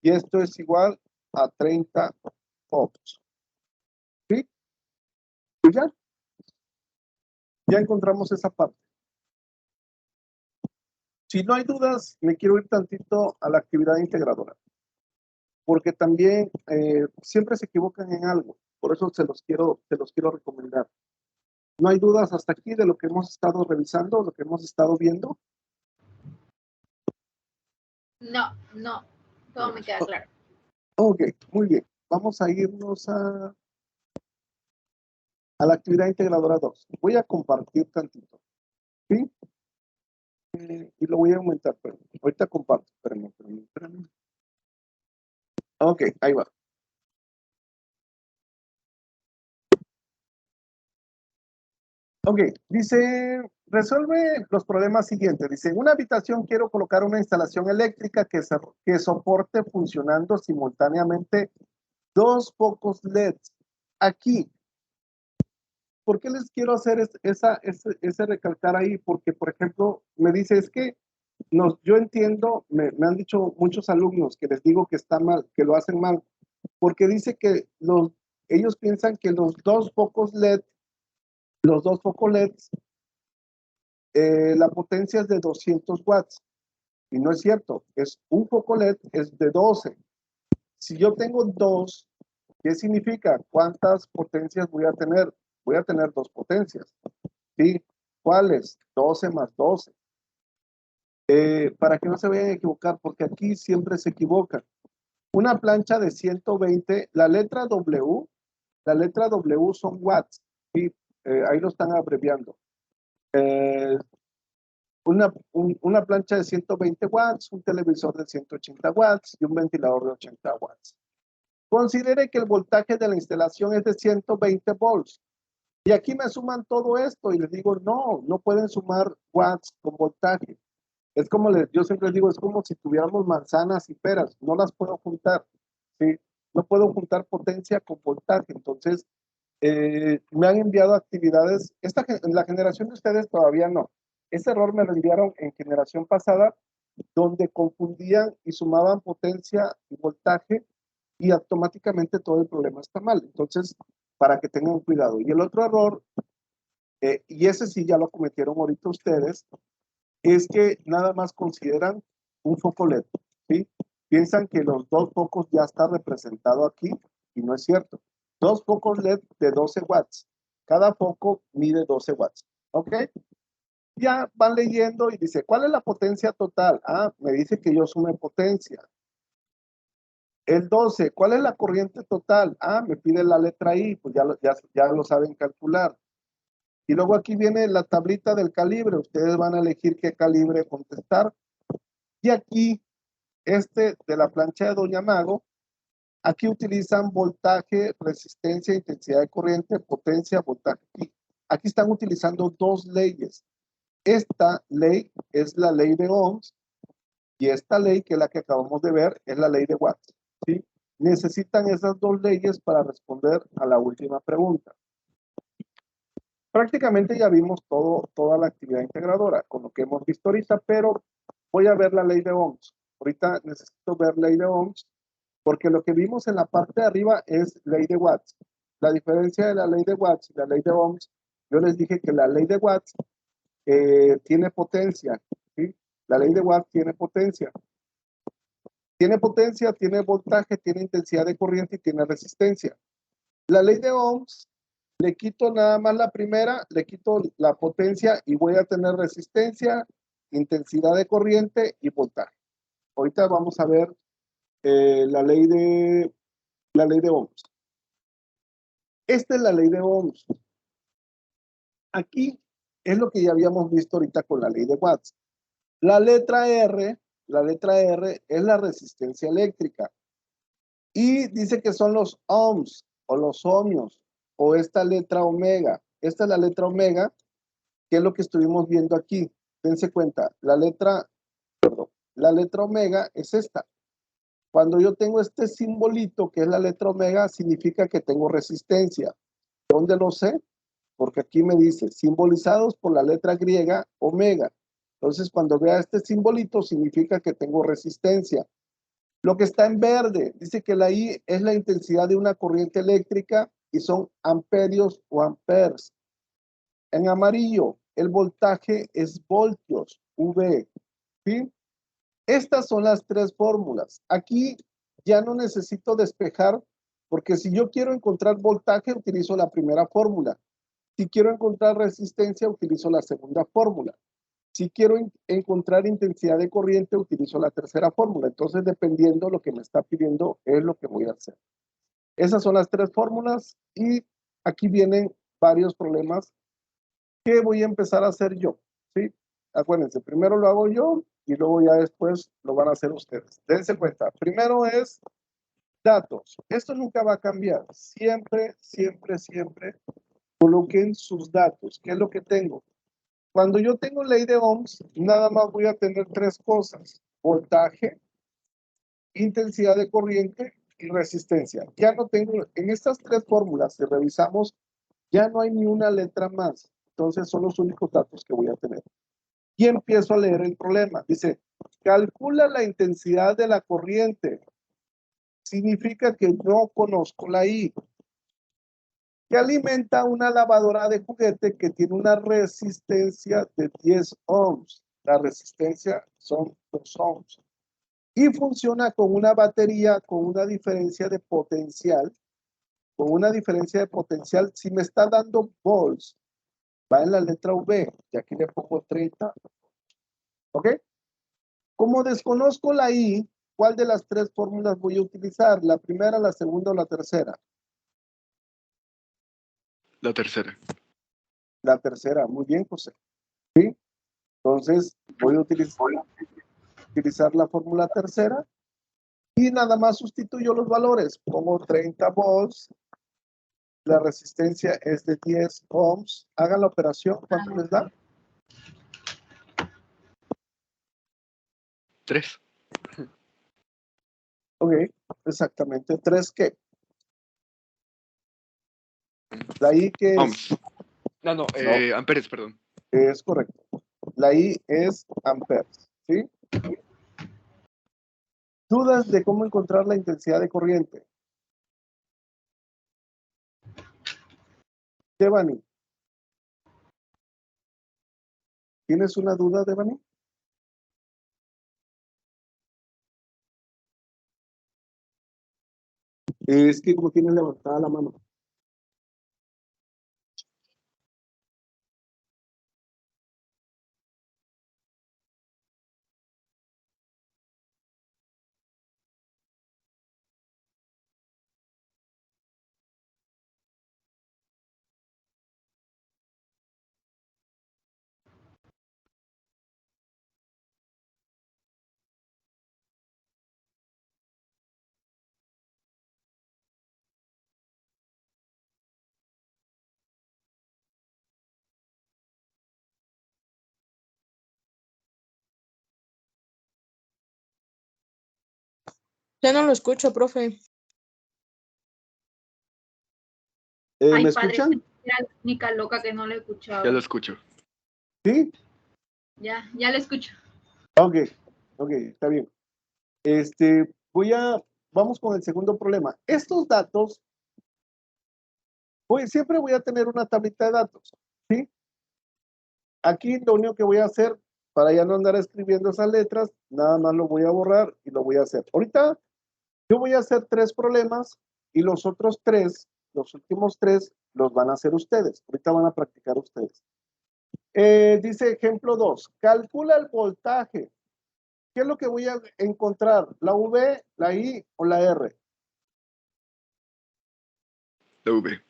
Y esto es igual a 30 ohms. ¿Sí? Y ya encontramos esa parte. Si no hay dudas, me quiero ir tantito a la actividad integradora. Porque también siempre se equivocan en algo. Por eso se los quiero recomendar. ¿No hay dudas hasta aquí de lo que hemos estado revisando, lo que hemos estado viendo? No, todo me queda claro. Ok, muy bien. Vamos a irnos a la actividad integradora 2. Voy a compartir tantito. ¿Sí? Y lo voy a aumentar, pero ahorita comparto. Espérenme. Ok, ahí va. Ok, dice, resuelve los problemas siguientes. Dice, en una habitación quiero colocar una instalación eléctrica que soporte funcionando simultáneamente dos focos LED. Aquí, ¿por qué les quiero hacer ese recalcar ahí? Porque, por ejemplo, me dice, es que yo entiendo, me han dicho muchos alumnos que les digo que está mal, que lo hacen mal, porque dice que ellos piensan que los dos focos LED, la potencia es de 200 watts, y no es cierto, es un foco LED es de 12. Si yo tengo dos, ¿qué significa? ¿Cuántas potencias voy a tener? Voy a tener dos potencias, ¿sí? ¿Cuáles? 12 más 12. Para que no se vayan a equivocar, porque aquí siempre se equivocan. Una plancha de 120, la letra W son watts, ¿sí? Ahí lo están abreviando. Una plancha de 120 watts, un televisor de 180 watts y un ventilador de 80 watts. Considere que el voltaje de la instalación es de 120 volts. Y aquí me suman todo esto y les digo, no pueden sumar watts con voltaje. Es como yo siempre digo, es como si tuviéramos manzanas y peras, no las puedo juntar, ¿sí? No puedo juntar potencia con voltaje. Entonces, me han enviado actividades, en la generación de ustedes todavía no. Ese error me lo enviaron en generación pasada, donde confundían y sumaban potencia y voltaje y automáticamente todo el problema está mal. Entonces, para que tengan cuidado. Y el otro error, y ese sí ya lo cometieron ahorita ustedes, es que nada más consideran un foco LED, ¿sí? Piensan que los dos focos ya está representado aquí y no es cierto. Dos focos LED de 12 watts. Cada foco mide 12 watts, ¿ok? Ya van leyendo y dice, ¿cuál es la potencia total? Ah, me dice que yo sume potencia. El 12, ¿cuál es la corriente total? Ah, me pide la letra I, pues ya lo saben calcular. Y luego aquí viene la tablita del calibre. Ustedes van a elegir qué calibre contestar. Y aquí, de la plancha de Doña Mago, aquí utilizan voltaje, resistencia, intensidad de corriente, potencia, voltaje. Aquí están utilizando dos leyes. Esta ley es la ley de Ohms y esta ley, que es la que acabamos de ver, es la ley de Watts, ¿sí? Necesitan esas dos leyes para responder a la última pregunta. Prácticamente ya vimos toda la actividad integradora con lo que hemos visto ahorita, pero voy a ver la ley de Ohms. Ahorita necesito ver ley de Ohms porque lo que vimos en la parte de arriba es ley de Watts. La diferencia de la ley de Watts y la ley de Ohms, yo les dije que la ley de Watts tiene potencia, ¿sí? La ley de Watts tiene potencia. Tiene potencia, tiene voltaje, tiene intensidad de corriente y tiene resistencia. La ley de Ohms, le quito nada más la primera, le quito la potencia y voy a tener resistencia, intensidad de corriente y voltaje. Ahorita vamos a ver la ley de Ohms. Esta es la ley de Ohms. Aquí es lo que ya habíamos visto ahorita con la ley de Watts. La letra R es la resistencia eléctrica. Y dice que son los ohms o los ohmios o esta letra omega. Esta es la letra omega, que es lo que estuvimos viendo aquí. Dense cuenta, la letra omega es esta. Cuando yo tengo este simbolito, que es la letra omega, significa que tengo resistencia. ¿Dónde lo sé? Porque aquí me dice, simbolizados por la letra griega, omega. Entonces, cuando vea este simbolito, significa que tengo resistencia. Lo que está en verde, dice que la I es la intensidad de una corriente eléctrica y son amperios o amperes. En amarillo, el voltaje es voltios, V. ¿Sí? Estas son las tres fórmulas. Aquí ya no necesito despejar, porque si yo quiero encontrar voltaje, utilizo la primera fórmula. Si quiero encontrar resistencia, utilizo la segunda fórmula. Si quiero encontrar intensidad de corriente, utilizo la tercera fórmula. Entonces, dependiendo de lo que me está pidiendo, es lo que voy a hacer. Esas son las tres fórmulas y aquí vienen varios problemas que voy a empezar a hacer yo. ¿Sí? Acuérdense, primero lo hago yo y luego ya después lo van a hacer ustedes. Dense cuenta. Primero es datos. Esto nunca va a cambiar. Siempre, siempre, siempre coloquen sus datos. ¿Qué es lo que tengo? Cuando yo tengo ley de Ohms, nada más voy a tener tres cosas: voltaje, intensidad de corriente y resistencia. Ya no tengo, en estas tres fórmulas, si revisamos, ya no hay ni una letra más. Entonces son los únicos datos que voy a tener. Y empiezo a leer el problema. Dice, calcula la intensidad de la corriente. Significa que no conozco la I. Que alimenta una lavadora de juguete que tiene una resistencia de 10 ohms. La resistencia son 2 ohms. Y funciona con una batería con una diferencia de potencial. Con una diferencia de potencial, si me está dando volts, va en la letra V. Y aquí le pongo 30. ¿Ok? Como desconozco la I, ¿cuál de las tres fórmulas voy a utilizar? ¿La primera, la segunda o la tercera? La tercera. La tercera, muy bien, José. ¿Sí? Entonces, voy a utilizar la fórmula tercera y nada más sustituyo los valores. Pongo 30 volts, la resistencia es de 10 ohms. Hagan la operación, ¿cuánto les da? 3. Ok, exactamente. ¿3 qué? La I que es... Ohms. No, amperes, perdón. Es correcto. La I es amperes, ¿sí? ¿Dudas de cómo encontrar la intensidad de corriente? Devani, ¿tienes una duda, Devani? Es que como tienes levantada la mano. Ya no lo escucho, profe. Ay, ¿Me padre, escuchan? era la única loca que no lo escuchaba. Ya lo escucho. ¿Sí? Ya lo escucho. Ok, está bien. Vamos con el segundo problema. Estos datos Siempre voy a tener una tablita de datos, ¿sí? Aquí lo único que voy a hacer, para ya no andar escribiendo esas letras, nada más lo voy a borrar y lo voy a hacer. Ahorita yo voy a hacer 3 problemas y los otros 3, los últimos 3, los van a hacer ustedes. Ahorita van a practicar ustedes. Dice ejemplo 2, calcula el voltaje. ¿Qué es lo que voy a encontrar? ¿La V, la I o la R? La V.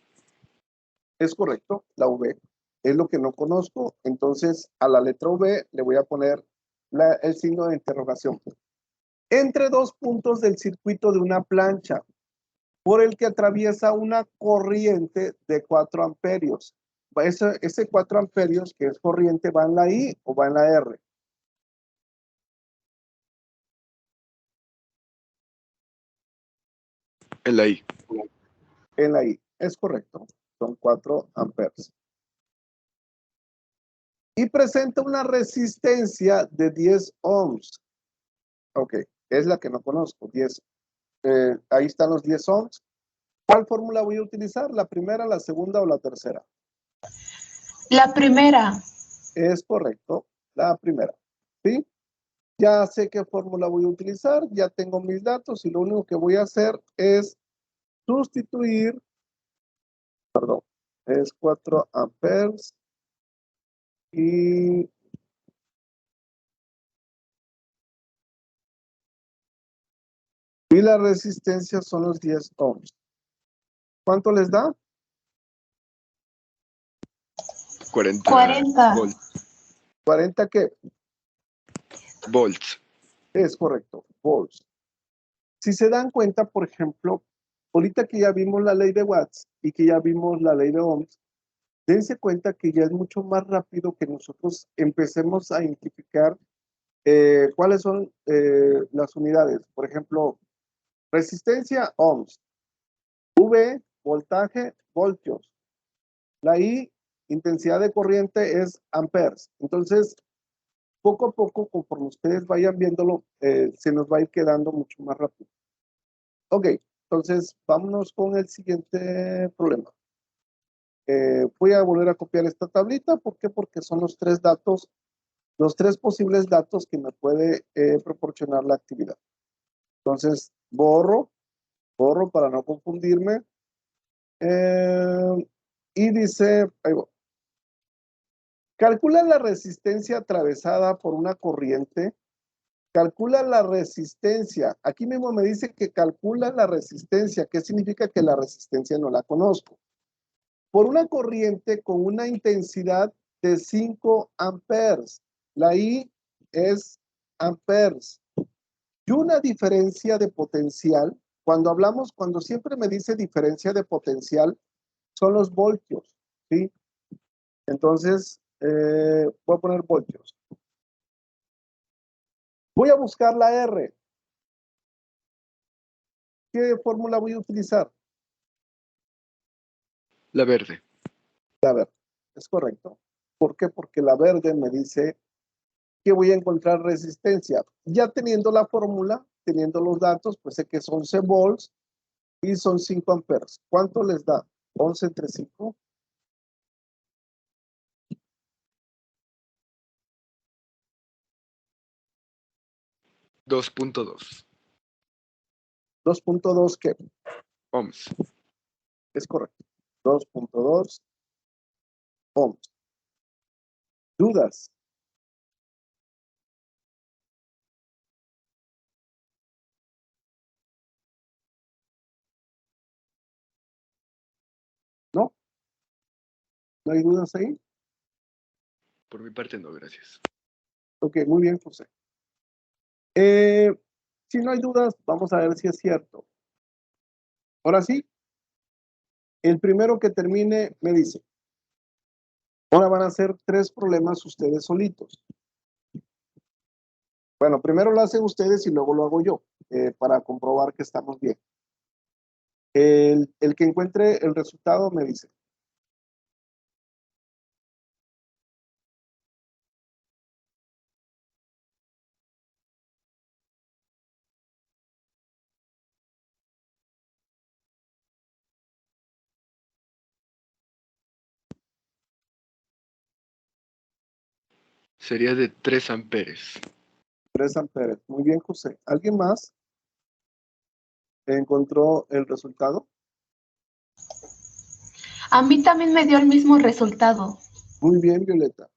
Es correcto, la V. Es lo que no conozco, entonces a la letra V le voy a poner el signo de interrogación. Entre 2 puntos del circuito de una plancha, por el que atraviesa una corriente de 4 amperios. Ese 4 amperios que es corriente, ¿va en la I o va en la R? En la I. En la I, es correcto. Son 4 amperes. Y presenta una resistencia de 10 ohms. Ok, es la que no conozco, 10. Ahí están los 10 ohms. ¿Cuál fórmula voy a utilizar? ¿La primera, la segunda o la tercera? La primera. Es correcto, la primera. ¿Sí? Ya sé qué fórmula voy a utilizar, ya tengo mis datos y lo único que voy a hacer es sustituir, perdón, es 4 amperes y la resistencia son los 10 ohms. ¿Cuánto les da? 40 40. volts. ¿40 qué? Volts. Es correcto, volts. Si se dan cuenta, por ejemplo, ahorita que ya vimos la ley de Watts y que ya vimos la ley de Ohms, dense cuenta que ya es mucho más rápido que nosotros empecemos a identificar cuáles son las unidades. Por ejemplo, resistencia, ohms. V, voltaje, voltios. La I, intensidad de corriente, es amperes. Entonces, poco a poco, conforme ustedes vayan viéndolo, se nos va a ir quedando mucho más rápido. Ok, entonces vámonos con el siguiente problema. Voy a volver a copiar esta tablita. ¿Por qué? Porque son los 3 datos, los 3 posibles datos que me puede proporcionar la actividad. Entonces, borro para no confundirme. Y dice, ahí va. Calcula la resistencia atravesada por una corriente. Calcula la resistencia. Aquí mismo me dice que calcula la resistencia. ¿Qué significa que la resistencia no la conozco? Por una corriente con una intensidad de 5 amperes. La I es amperes. Y una diferencia de potencial. Cuando siempre me dice diferencia de potencial, son los voltios, ¿sí? Entonces, voy a poner voltios. Voy a buscar la R. ¿Qué fórmula voy a utilizar? La verde. La verde. Es correcto. ¿Por qué? Porque la verde me dice que voy a encontrar resistencia. Ya teniendo la fórmula, teniendo los datos, pues sé que son 11 volts y son 5 amperes. ¿Cuánto les da? 11 entre 5. 2.2 2.2, ¿qué? ohms. Es correcto. 2.2 ohms. ¿Dudas? ¿No? ¿No hay dudas ahí? Por mi parte no, gracias. Ok, muy bien, José. Si no hay dudas, vamos a ver si es cierto. Ahora sí, el primero que termine me dice. Ahora van a hacer 3 problemas ustedes solitos. Bueno, primero lo hacen ustedes y luego lo hago yo, para comprobar que estamos bien. El que encuentre el resultado me dice. Sería de 3 amperes. 3 amperes. Muy bien, José. ¿Alguien más encontró el resultado? A mí también me dio el mismo resultado. Muy bien, Violeta.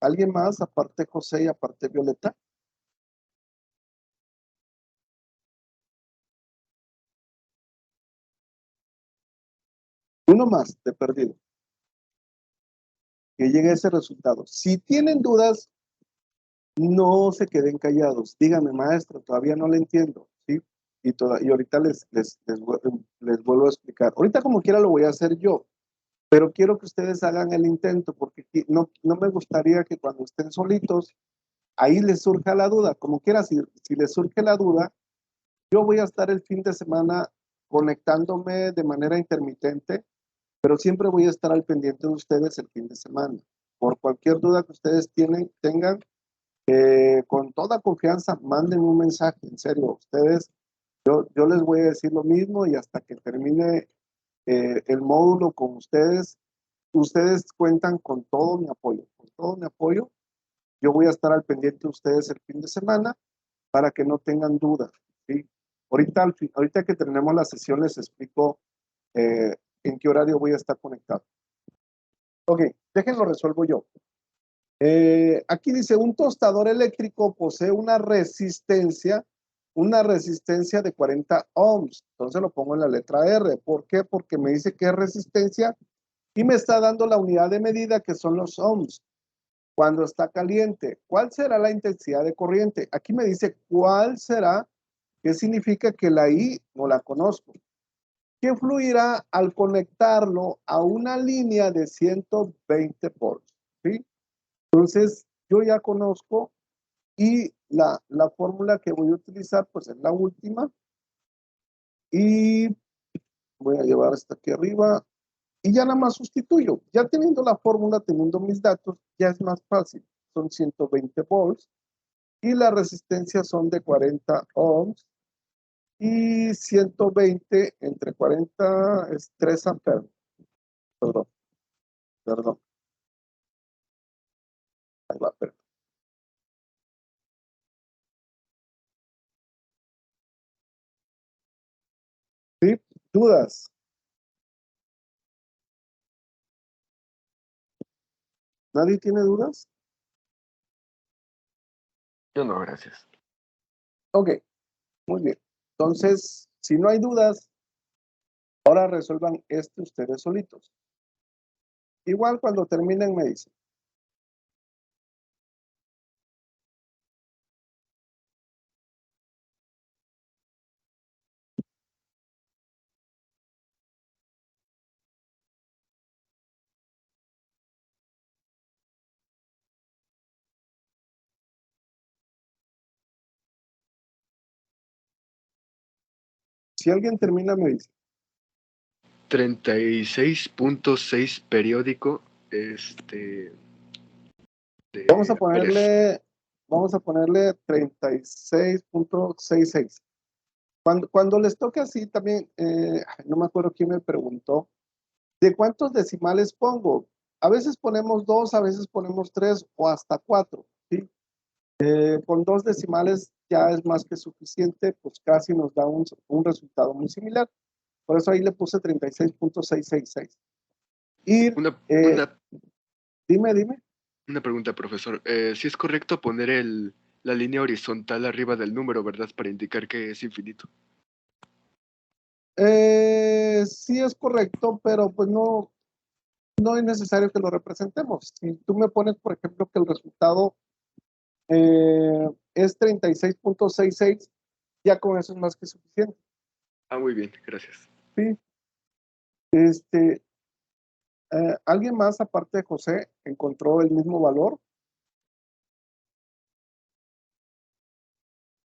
¿Alguien más, aparte José y aparte Violeta? Uno más, de perdido. Que llegue a ese resultado. Si tienen dudas, no se queden callados. Díganme, maestra, todavía no le entiendo, ¿sí? Y ahorita les vuelvo a explicar. Ahorita como quiera lo voy a hacer yo, pero quiero que ustedes hagan el intento porque no me gustaría que cuando estén solitos, ahí les surja la duda. Como quiera, si les surge la duda, yo voy a estar el fin de semana conectándome de manera intermitente, pero siempre voy a estar al pendiente de ustedes el fin de semana. Por cualquier duda que ustedes tengan, con toda confianza, manden un mensaje, en serio, ustedes, yo les voy a decir lo mismo y hasta que termine el módulo con ustedes, ustedes cuentan con todo mi apoyo, con todo mi apoyo. Yo voy a estar al pendiente de ustedes el fin de semana para que no tengan dudas, ¿sí? Ahorita que terminemos la sesión les explico en qué horario voy a estar conectado. Ok, déjenlo resuelvo yo. Aquí dice, un tostador eléctrico posee una resistencia de 40 ohms. Entonces lo pongo en la letra R. ¿Por qué? Porque me dice que es resistencia y me está dando la unidad de medida que son los ohms. Cuando está caliente, ¿cuál será la intensidad de corriente? Aquí me dice cuál será, qué significa que la I no la conozco. ¿Qué fluirá al conectarlo a una línea de 120 volts? ¿Sí? Entonces, yo ya conozco y la fórmula que voy a utilizar, pues es la última. Y voy a llevar hasta aquí arriba y ya nada más sustituyo. Ya teniendo la fórmula, teniendo mis datos, ya es más fácil. Son 120 volts y la resistencia son de 40 ohms y 120 entre 40 es 3 amperes. Perdón, perdón. Ahí va, perdón. ¿Sí? ¿Dudas? ¿Nadie tiene dudas? Yo no, gracias. Ok, muy bien. Entonces, si no hay dudas, ahora resuelvan ustedes solitos. Igual cuando terminen me dicen. Si alguien termina, me dice. 36.6 periódico, Vamos a amperes. ponerle 36.66. Cuando les toque así también, no me acuerdo quién me preguntó, ¿de cuántos decimales pongo? A veces ponemos 2, a veces ponemos 3 o hasta 4, ¿sí? Con 2 decimales ya es más que suficiente, pues casi nos da un resultado muy similar. Por eso ahí le puse 36.666. Y Una, dime. una pregunta, profesor. Si es correcto poner la línea horizontal arriba del número, ¿verdad? Para indicar que es infinito. Sí es correcto, pero pues no es necesario que lo representemos. Si tú me pones, por ejemplo, que el resultado es 36.66, ya con eso es más que suficiente. Ah, muy bien, gracias. ¿Sí? ¿Alguien más, aparte de José, encontró el mismo valor?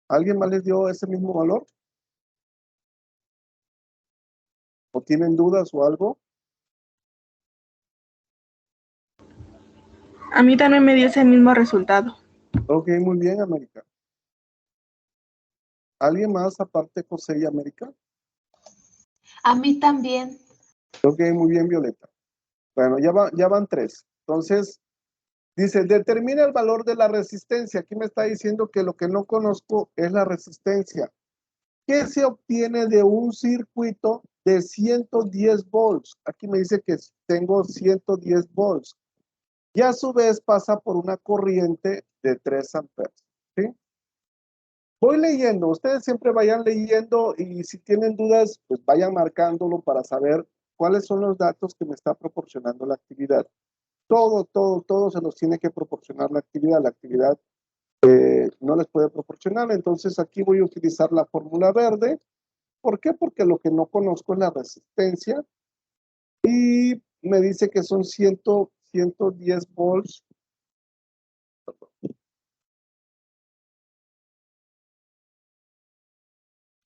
¿Alguien más les dio ese mismo valor? ¿O tienen dudas o algo? A mí también me dio ese mismo resultado. Ok, muy bien, América. ¿Alguien más, aparte de José y América? A mí también. Ok, muy bien, Violeta. Bueno, ya van 3. Entonces, Dice, determina el valor de la resistencia. Aquí me está diciendo que lo que no conozco es la resistencia. ¿Qué se obtiene de un circuito de 110 volts? Aquí me dice que tengo 110 volts. Y a su vez pasa por una corriente de 3 amperes. ¿Sí? Voy leyendo. Ustedes siempre vayan leyendo y si tienen dudas, pues vayan marcándolo para saber cuáles son los datos que me está proporcionando la actividad. Todo se los tiene que proporcionar la actividad. La actividad no les puede proporcionar. Entonces aquí voy a utilizar la fórmula verde. ¿Por qué? Porque lo que no conozco es la resistencia. Y me dice que son 110 volts.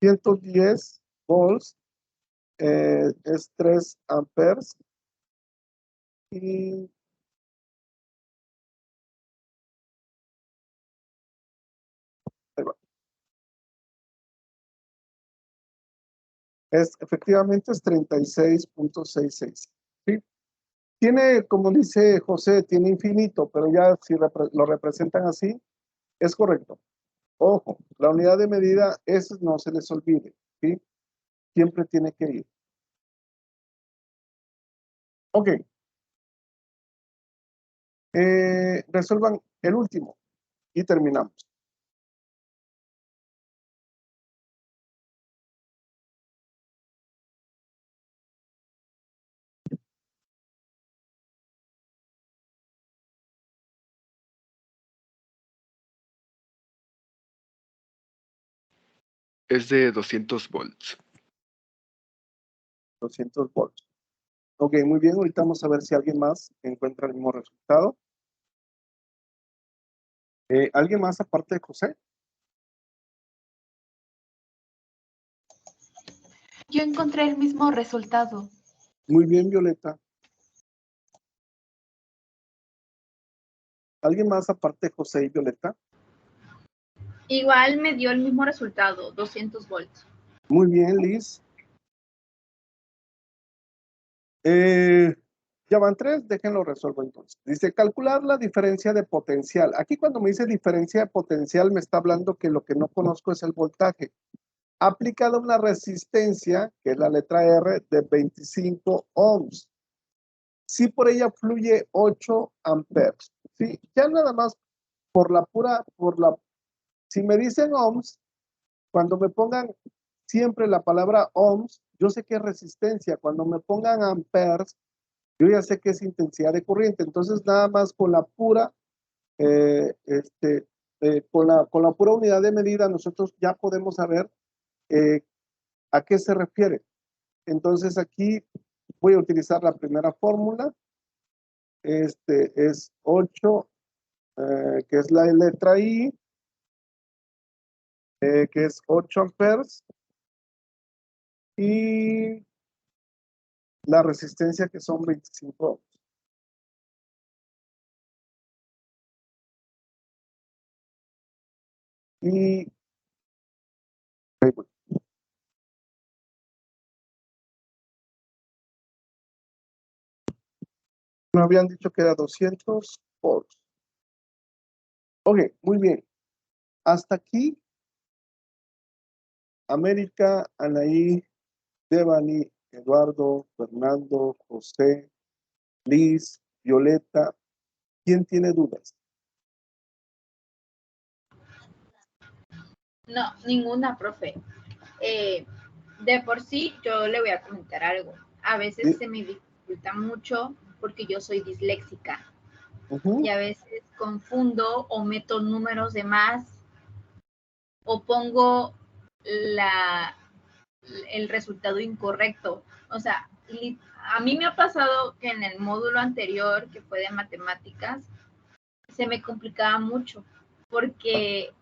110 volts es 3 amperes. Y efectivamente es 36.66. ¿Sí? Tiene, como dice José, tiene infinito, pero ya si lo representan así, es correcto. Ojo, la unidad de medida, eso no se les olvide, ¿sí? Siempre tiene que ir. Ok. Resuelvan el último y terminamos. Es de 200 volts. 200 volts. Ok, muy bien. Ahorita vamos a ver si alguien más encuentra el mismo resultado. ¿Alguien más aparte de José? Yo encontré el mismo resultado. Muy bien, Violeta. ¿Alguien más aparte de José y Violeta? Igual me dio el mismo resultado, 200 volts. Muy bien, Liz. Ya van 3, déjenlo resuelvo entonces. Dice, calcular la diferencia de potencial. Aquí cuando me dice diferencia de potencial me está hablando que lo que no conozco es el voltaje. Aplicada una resistencia, que es la letra R, de 25 ohms. Si por ella fluye 8 amperes. ¿Sí? Ya nada más si me dicen ohms, cuando me pongan siempre la palabra ohms, yo sé que es resistencia. Cuando me pongan amperes, yo ya sé que es intensidad de corriente. Entonces, nada más con la pura, con la pura unidad de medida, nosotros ya podemos saber a qué se refiere. Entonces, aquí voy a utilizar la primera fórmula. Es 8, que es la letra I, que es 8 amperes. Y la resistencia, que son 25 ohms. Y me habían dicho que era 200 volts. Ok, muy bien. Hasta aquí, América, Anaí, Devani, Eduardo, Fernando, José, Liz, Violeta. ¿Quién tiene dudas? No, ninguna, profe. De por sí, yo le voy a comentar algo. A veces Sí. se me dificulta mucho porque yo soy disléxica. Uh-huh. Y a veces confundo o meto números de más o pongo el resultado incorrecto. O sea, a mí me ha pasado que en el módulo anterior, que fue de matemáticas, se me complicaba mucho porque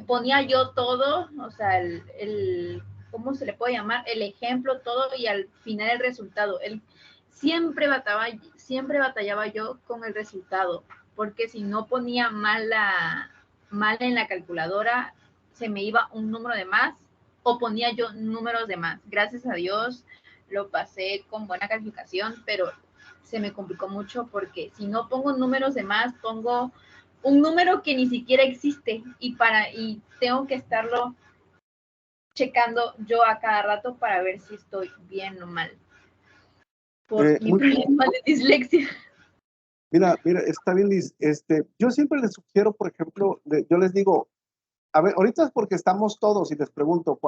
ponía yo todo, o sea, ¿cómo se le puede llamar? El ejemplo, todo, y al final el resultado. Siempre batallaba yo con el resultado, porque si no ponía mal en la calculadora, se me iba un número de más o ponía yo números de más. Gracias a Dios lo pasé con buena calificación, pero se me complicó mucho porque si no pongo números de más, pongo un número que ni siquiera existe y tengo que estarlo checando yo a cada rato para ver si estoy bien o mal. Por mi problema de dislexia. Mira, está bien, Liz. Yo siempre les sugiero, por ejemplo, yo les digo, a ver, ahorita es porque estamos todos y les pregunto,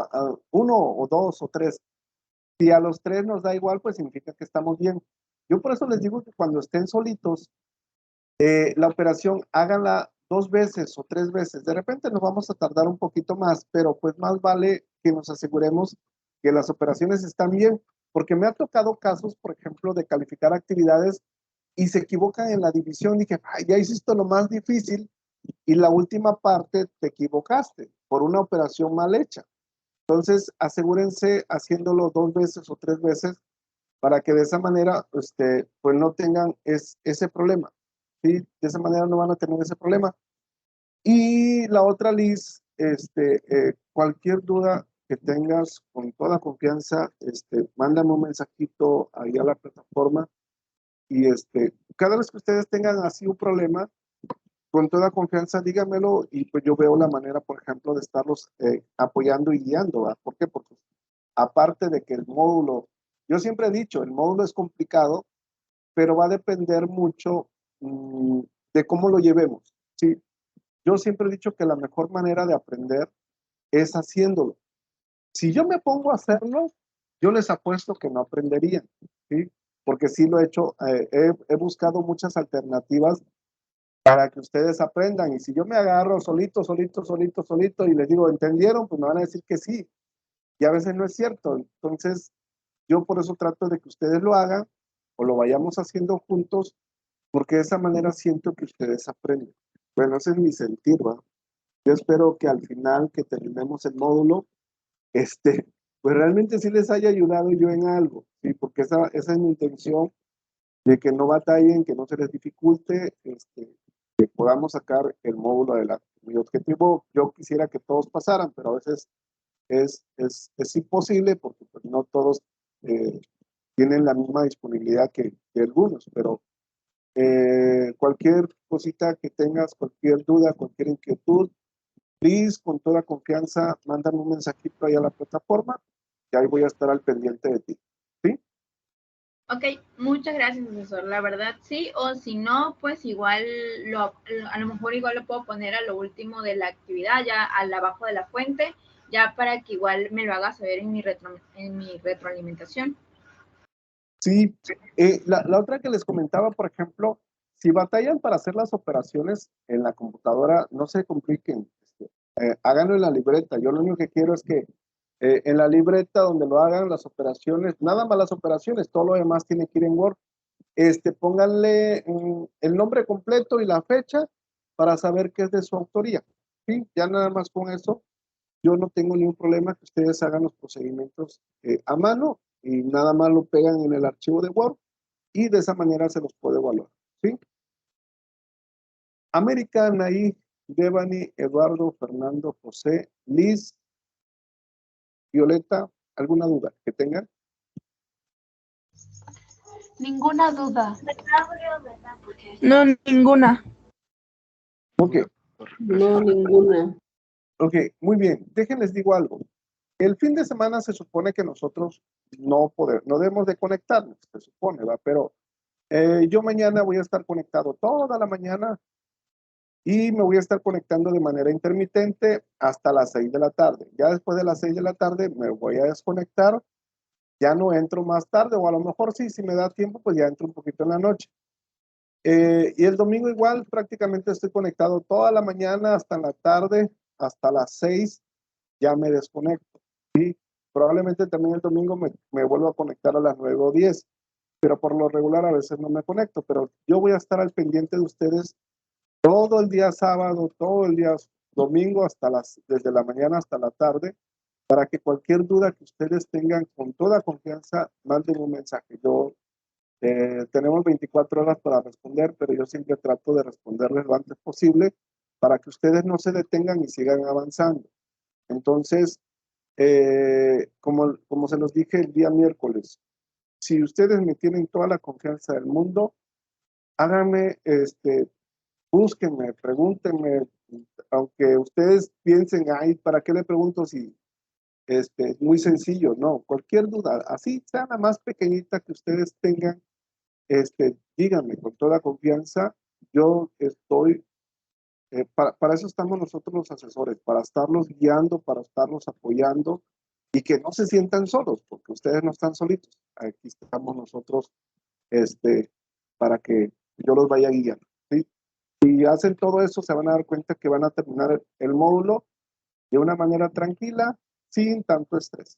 uno o dos o tres. Si a los tres nos da igual, pues significa que estamos bien. Yo por eso les digo que cuando estén solitos, la operación háganla 2 veces o 3 veces. De repente nos vamos a tardar un poquito más, pero pues más vale que nos aseguremos que las operaciones están bien, porque me ha tocado casos, por ejemplo, de calificar actividades y se equivocan en la división. Dije, ay, ya hiciste lo más difícil y la última parte te equivocaste por una operación mal hecha. Entonces, asegúrense haciéndolo 2 veces o 3 veces para que de esa manera, pues no tengan ese problema. ¿Sí? De esa manera no van a tener ese problema. Y la otra, Liz, cualquier duda que tengas, con toda confianza, mándame un mensajito ahí a la plataforma y cada vez que ustedes tengan así un problema, con toda confianza díganmelo y pues yo veo la manera, por ejemplo, de estarlos apoyando y guiando, ¿verdad? ¿Por qué? Porque aparte de que el módulo, yo siempre he dicho, el módulo es complicado, pero va a depender mucho de cómo lo llevemos, ¿sí? Yo siempre he dicho que la mejor manera de aprender es haciéndolo. Si yo me pongo a hacerlo, yo les apuesto que no aprenderían, ¿sí? Porque sí lo he hecho, he buscado muchas alternativas para que ustedes aprendan. Y si yo me agarro solito y les digo, ¿entendieron? Pues me van a decir que sí. Y a veces no es cierto. Entonces, yo por eso trato de que ustedes lo hagan o lo vayamos haciendo juntos, porque de esa manera siento que ustedes aprenden. Bueno, ese es mi sentir, ¿va? Yo espero que al final que terminemos el módulo, pues realmente sí les haya ayudado yo en algo, ¿sí? Porque esa es mi intención, de que no batallen, que no se les dificulte, que podamos sacar el módulo adelante. Mi objetivo, yo quisiera que todos pasaran, pero a veces es imposible porque pues, no todos tienen la misma disponibilidad que algunos, pero cualquier cosita que tengas, cualquier duda, cualquier inquietud, please, con toda confianza, mándame un mensajito ahí a la plataforma y ahí voy a estar al pendiente de ti. ¿Sí? Ok, muchas gracias, profesor. La verdad sí, o si no, pues igual a lo mejor igual lo puedo poner a lo último de la actividad, ya al abajo de la fuente, ya para que igual me lo haga saber en mi retroalimentación. Sí, la otra que les comentaba, por ejemplo, si batallan para hacer las operaciones en la computadora, no se compliquen, háganlo en la libreta. Yo lo único que quiero es que en la libreta donde lo hagan las operaciones, nada más las operaciones, todo lo demás tiene que ir en Word. Pónganle el nombre completo y la fecha para saber que es de su autoría. ¿Sí? Ya nada más con eso, yo no tengo ningún problema que ustedes hagan los procedimientos a mano y nada más lo pegan en el archivo de Word y de esa manera se los puede evaluar. ¿Sí? América, Anaí, Devani, Eduardo, Fernando, José, Liz, Violeta, ¿alguna duda que tengan? Ninguna duda. No, ninguna. Ok. No, ninguna. Ok, muy bien. Déjenles digo algo. El fin de semana se supone que nosotros no debemos de conectarnos, se supone, ¿va? Pero yo mañana voy a estar conectado toda la mañana y me voy a estar conectando de manera intermitente hasta las 6 de la tarde. Ya después de las 6 de la tarde me voy a desconectar, ya no entro más tarde, o a lo mejor sí, si me da tiempo, pues ya entro un poquito en la noche. Y el domingo igual, prácticamente estoy conectado toda la mañana hasta la tarde, hasta las 6, ya me desconecto. ¿Sí? Probablemente también el domingo me vuelvo a conectar a las 9 o 10, pero por lo regular a veces no me conecto, pero yo voy a estar al pendiente de ustedes todo el día sábado, todo el día domingo, desde la mañana hasta la tarde, para que cualquier duda que ustedes tengan con toda confianza, manden un mensaje. Tenemos 24 horas para responder, pero yo siempre trato de responderles lo antes posible para que ustedes no se detengan y sigan avanzando. Entonces, como se los dije el día miércoles, si ustedes me tienen toda la confianza del mundo, háganme, búsquenme, pregúntenme, aunque ustedes piensen, ay, ¿para qué le pregunto si es muy sencillo? No, cualquier duda, así sea la más pequeñita que ustedes tengan, díganme con toda confianza. Yo estoy, para eso estamos nosotros los asesores, para estarlos guiando, para estarlos apoyando y que no se sientan solos, porque ustedes no están solitos. Aquí estamos nosotros, para que yo los vaya guiando, ¿sí? Si hacen todo eso, se van a dar cuenta que van a terminar el módulo de una manera tranquila, sin tanto estrés.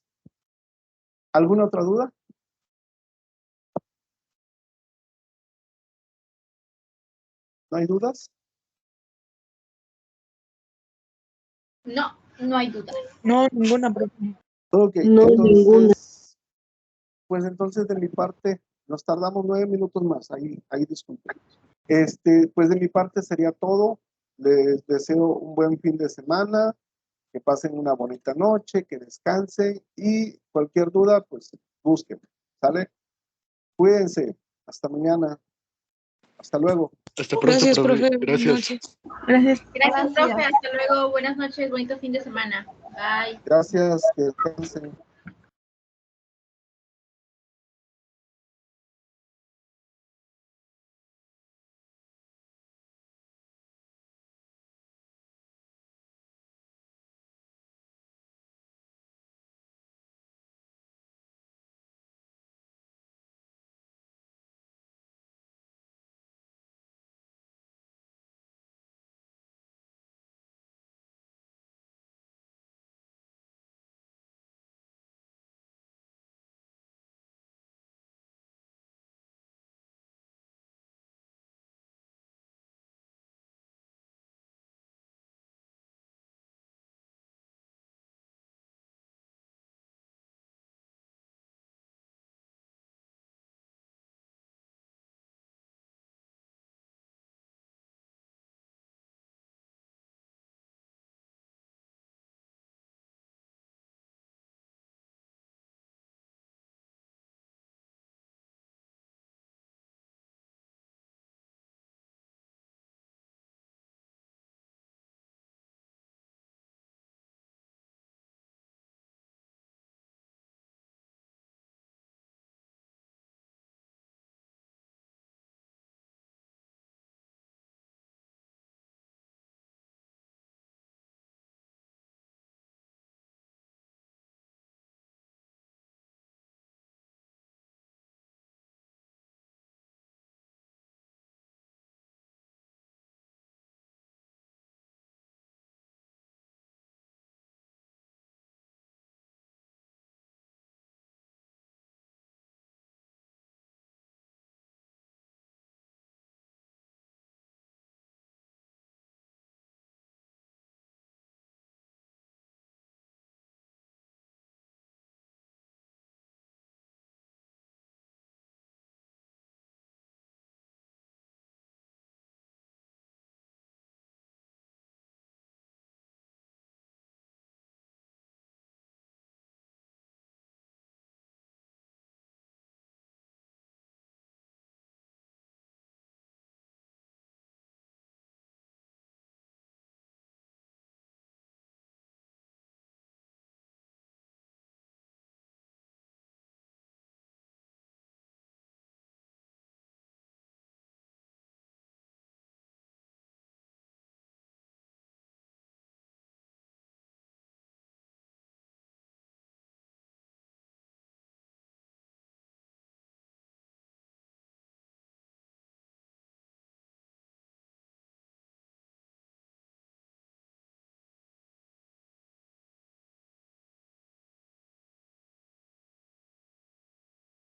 ¿Alguna otra duda? ¿No hay dudas? No, no hay duda. No, ninguna, profe. Ok, No, ninguna. entonces, pues entonces de mi parte, nos tardamos 9 minutos más, ahí disculpen. Pues de mi parte sería todo. Les deseo un buen fin de semana, que pasen una bonita noche, que descansen y cualquier duda, pues busquen, ¿sale? Cuídense, hasta mañana, hasta luego. Hasta pronto, Gracias, profe. Buenas Gracias. noches. Gracias. Gracias, profe. Hasta luego. Buenas noches. Bonito fin de semana. Bye. Gracias, que descansen.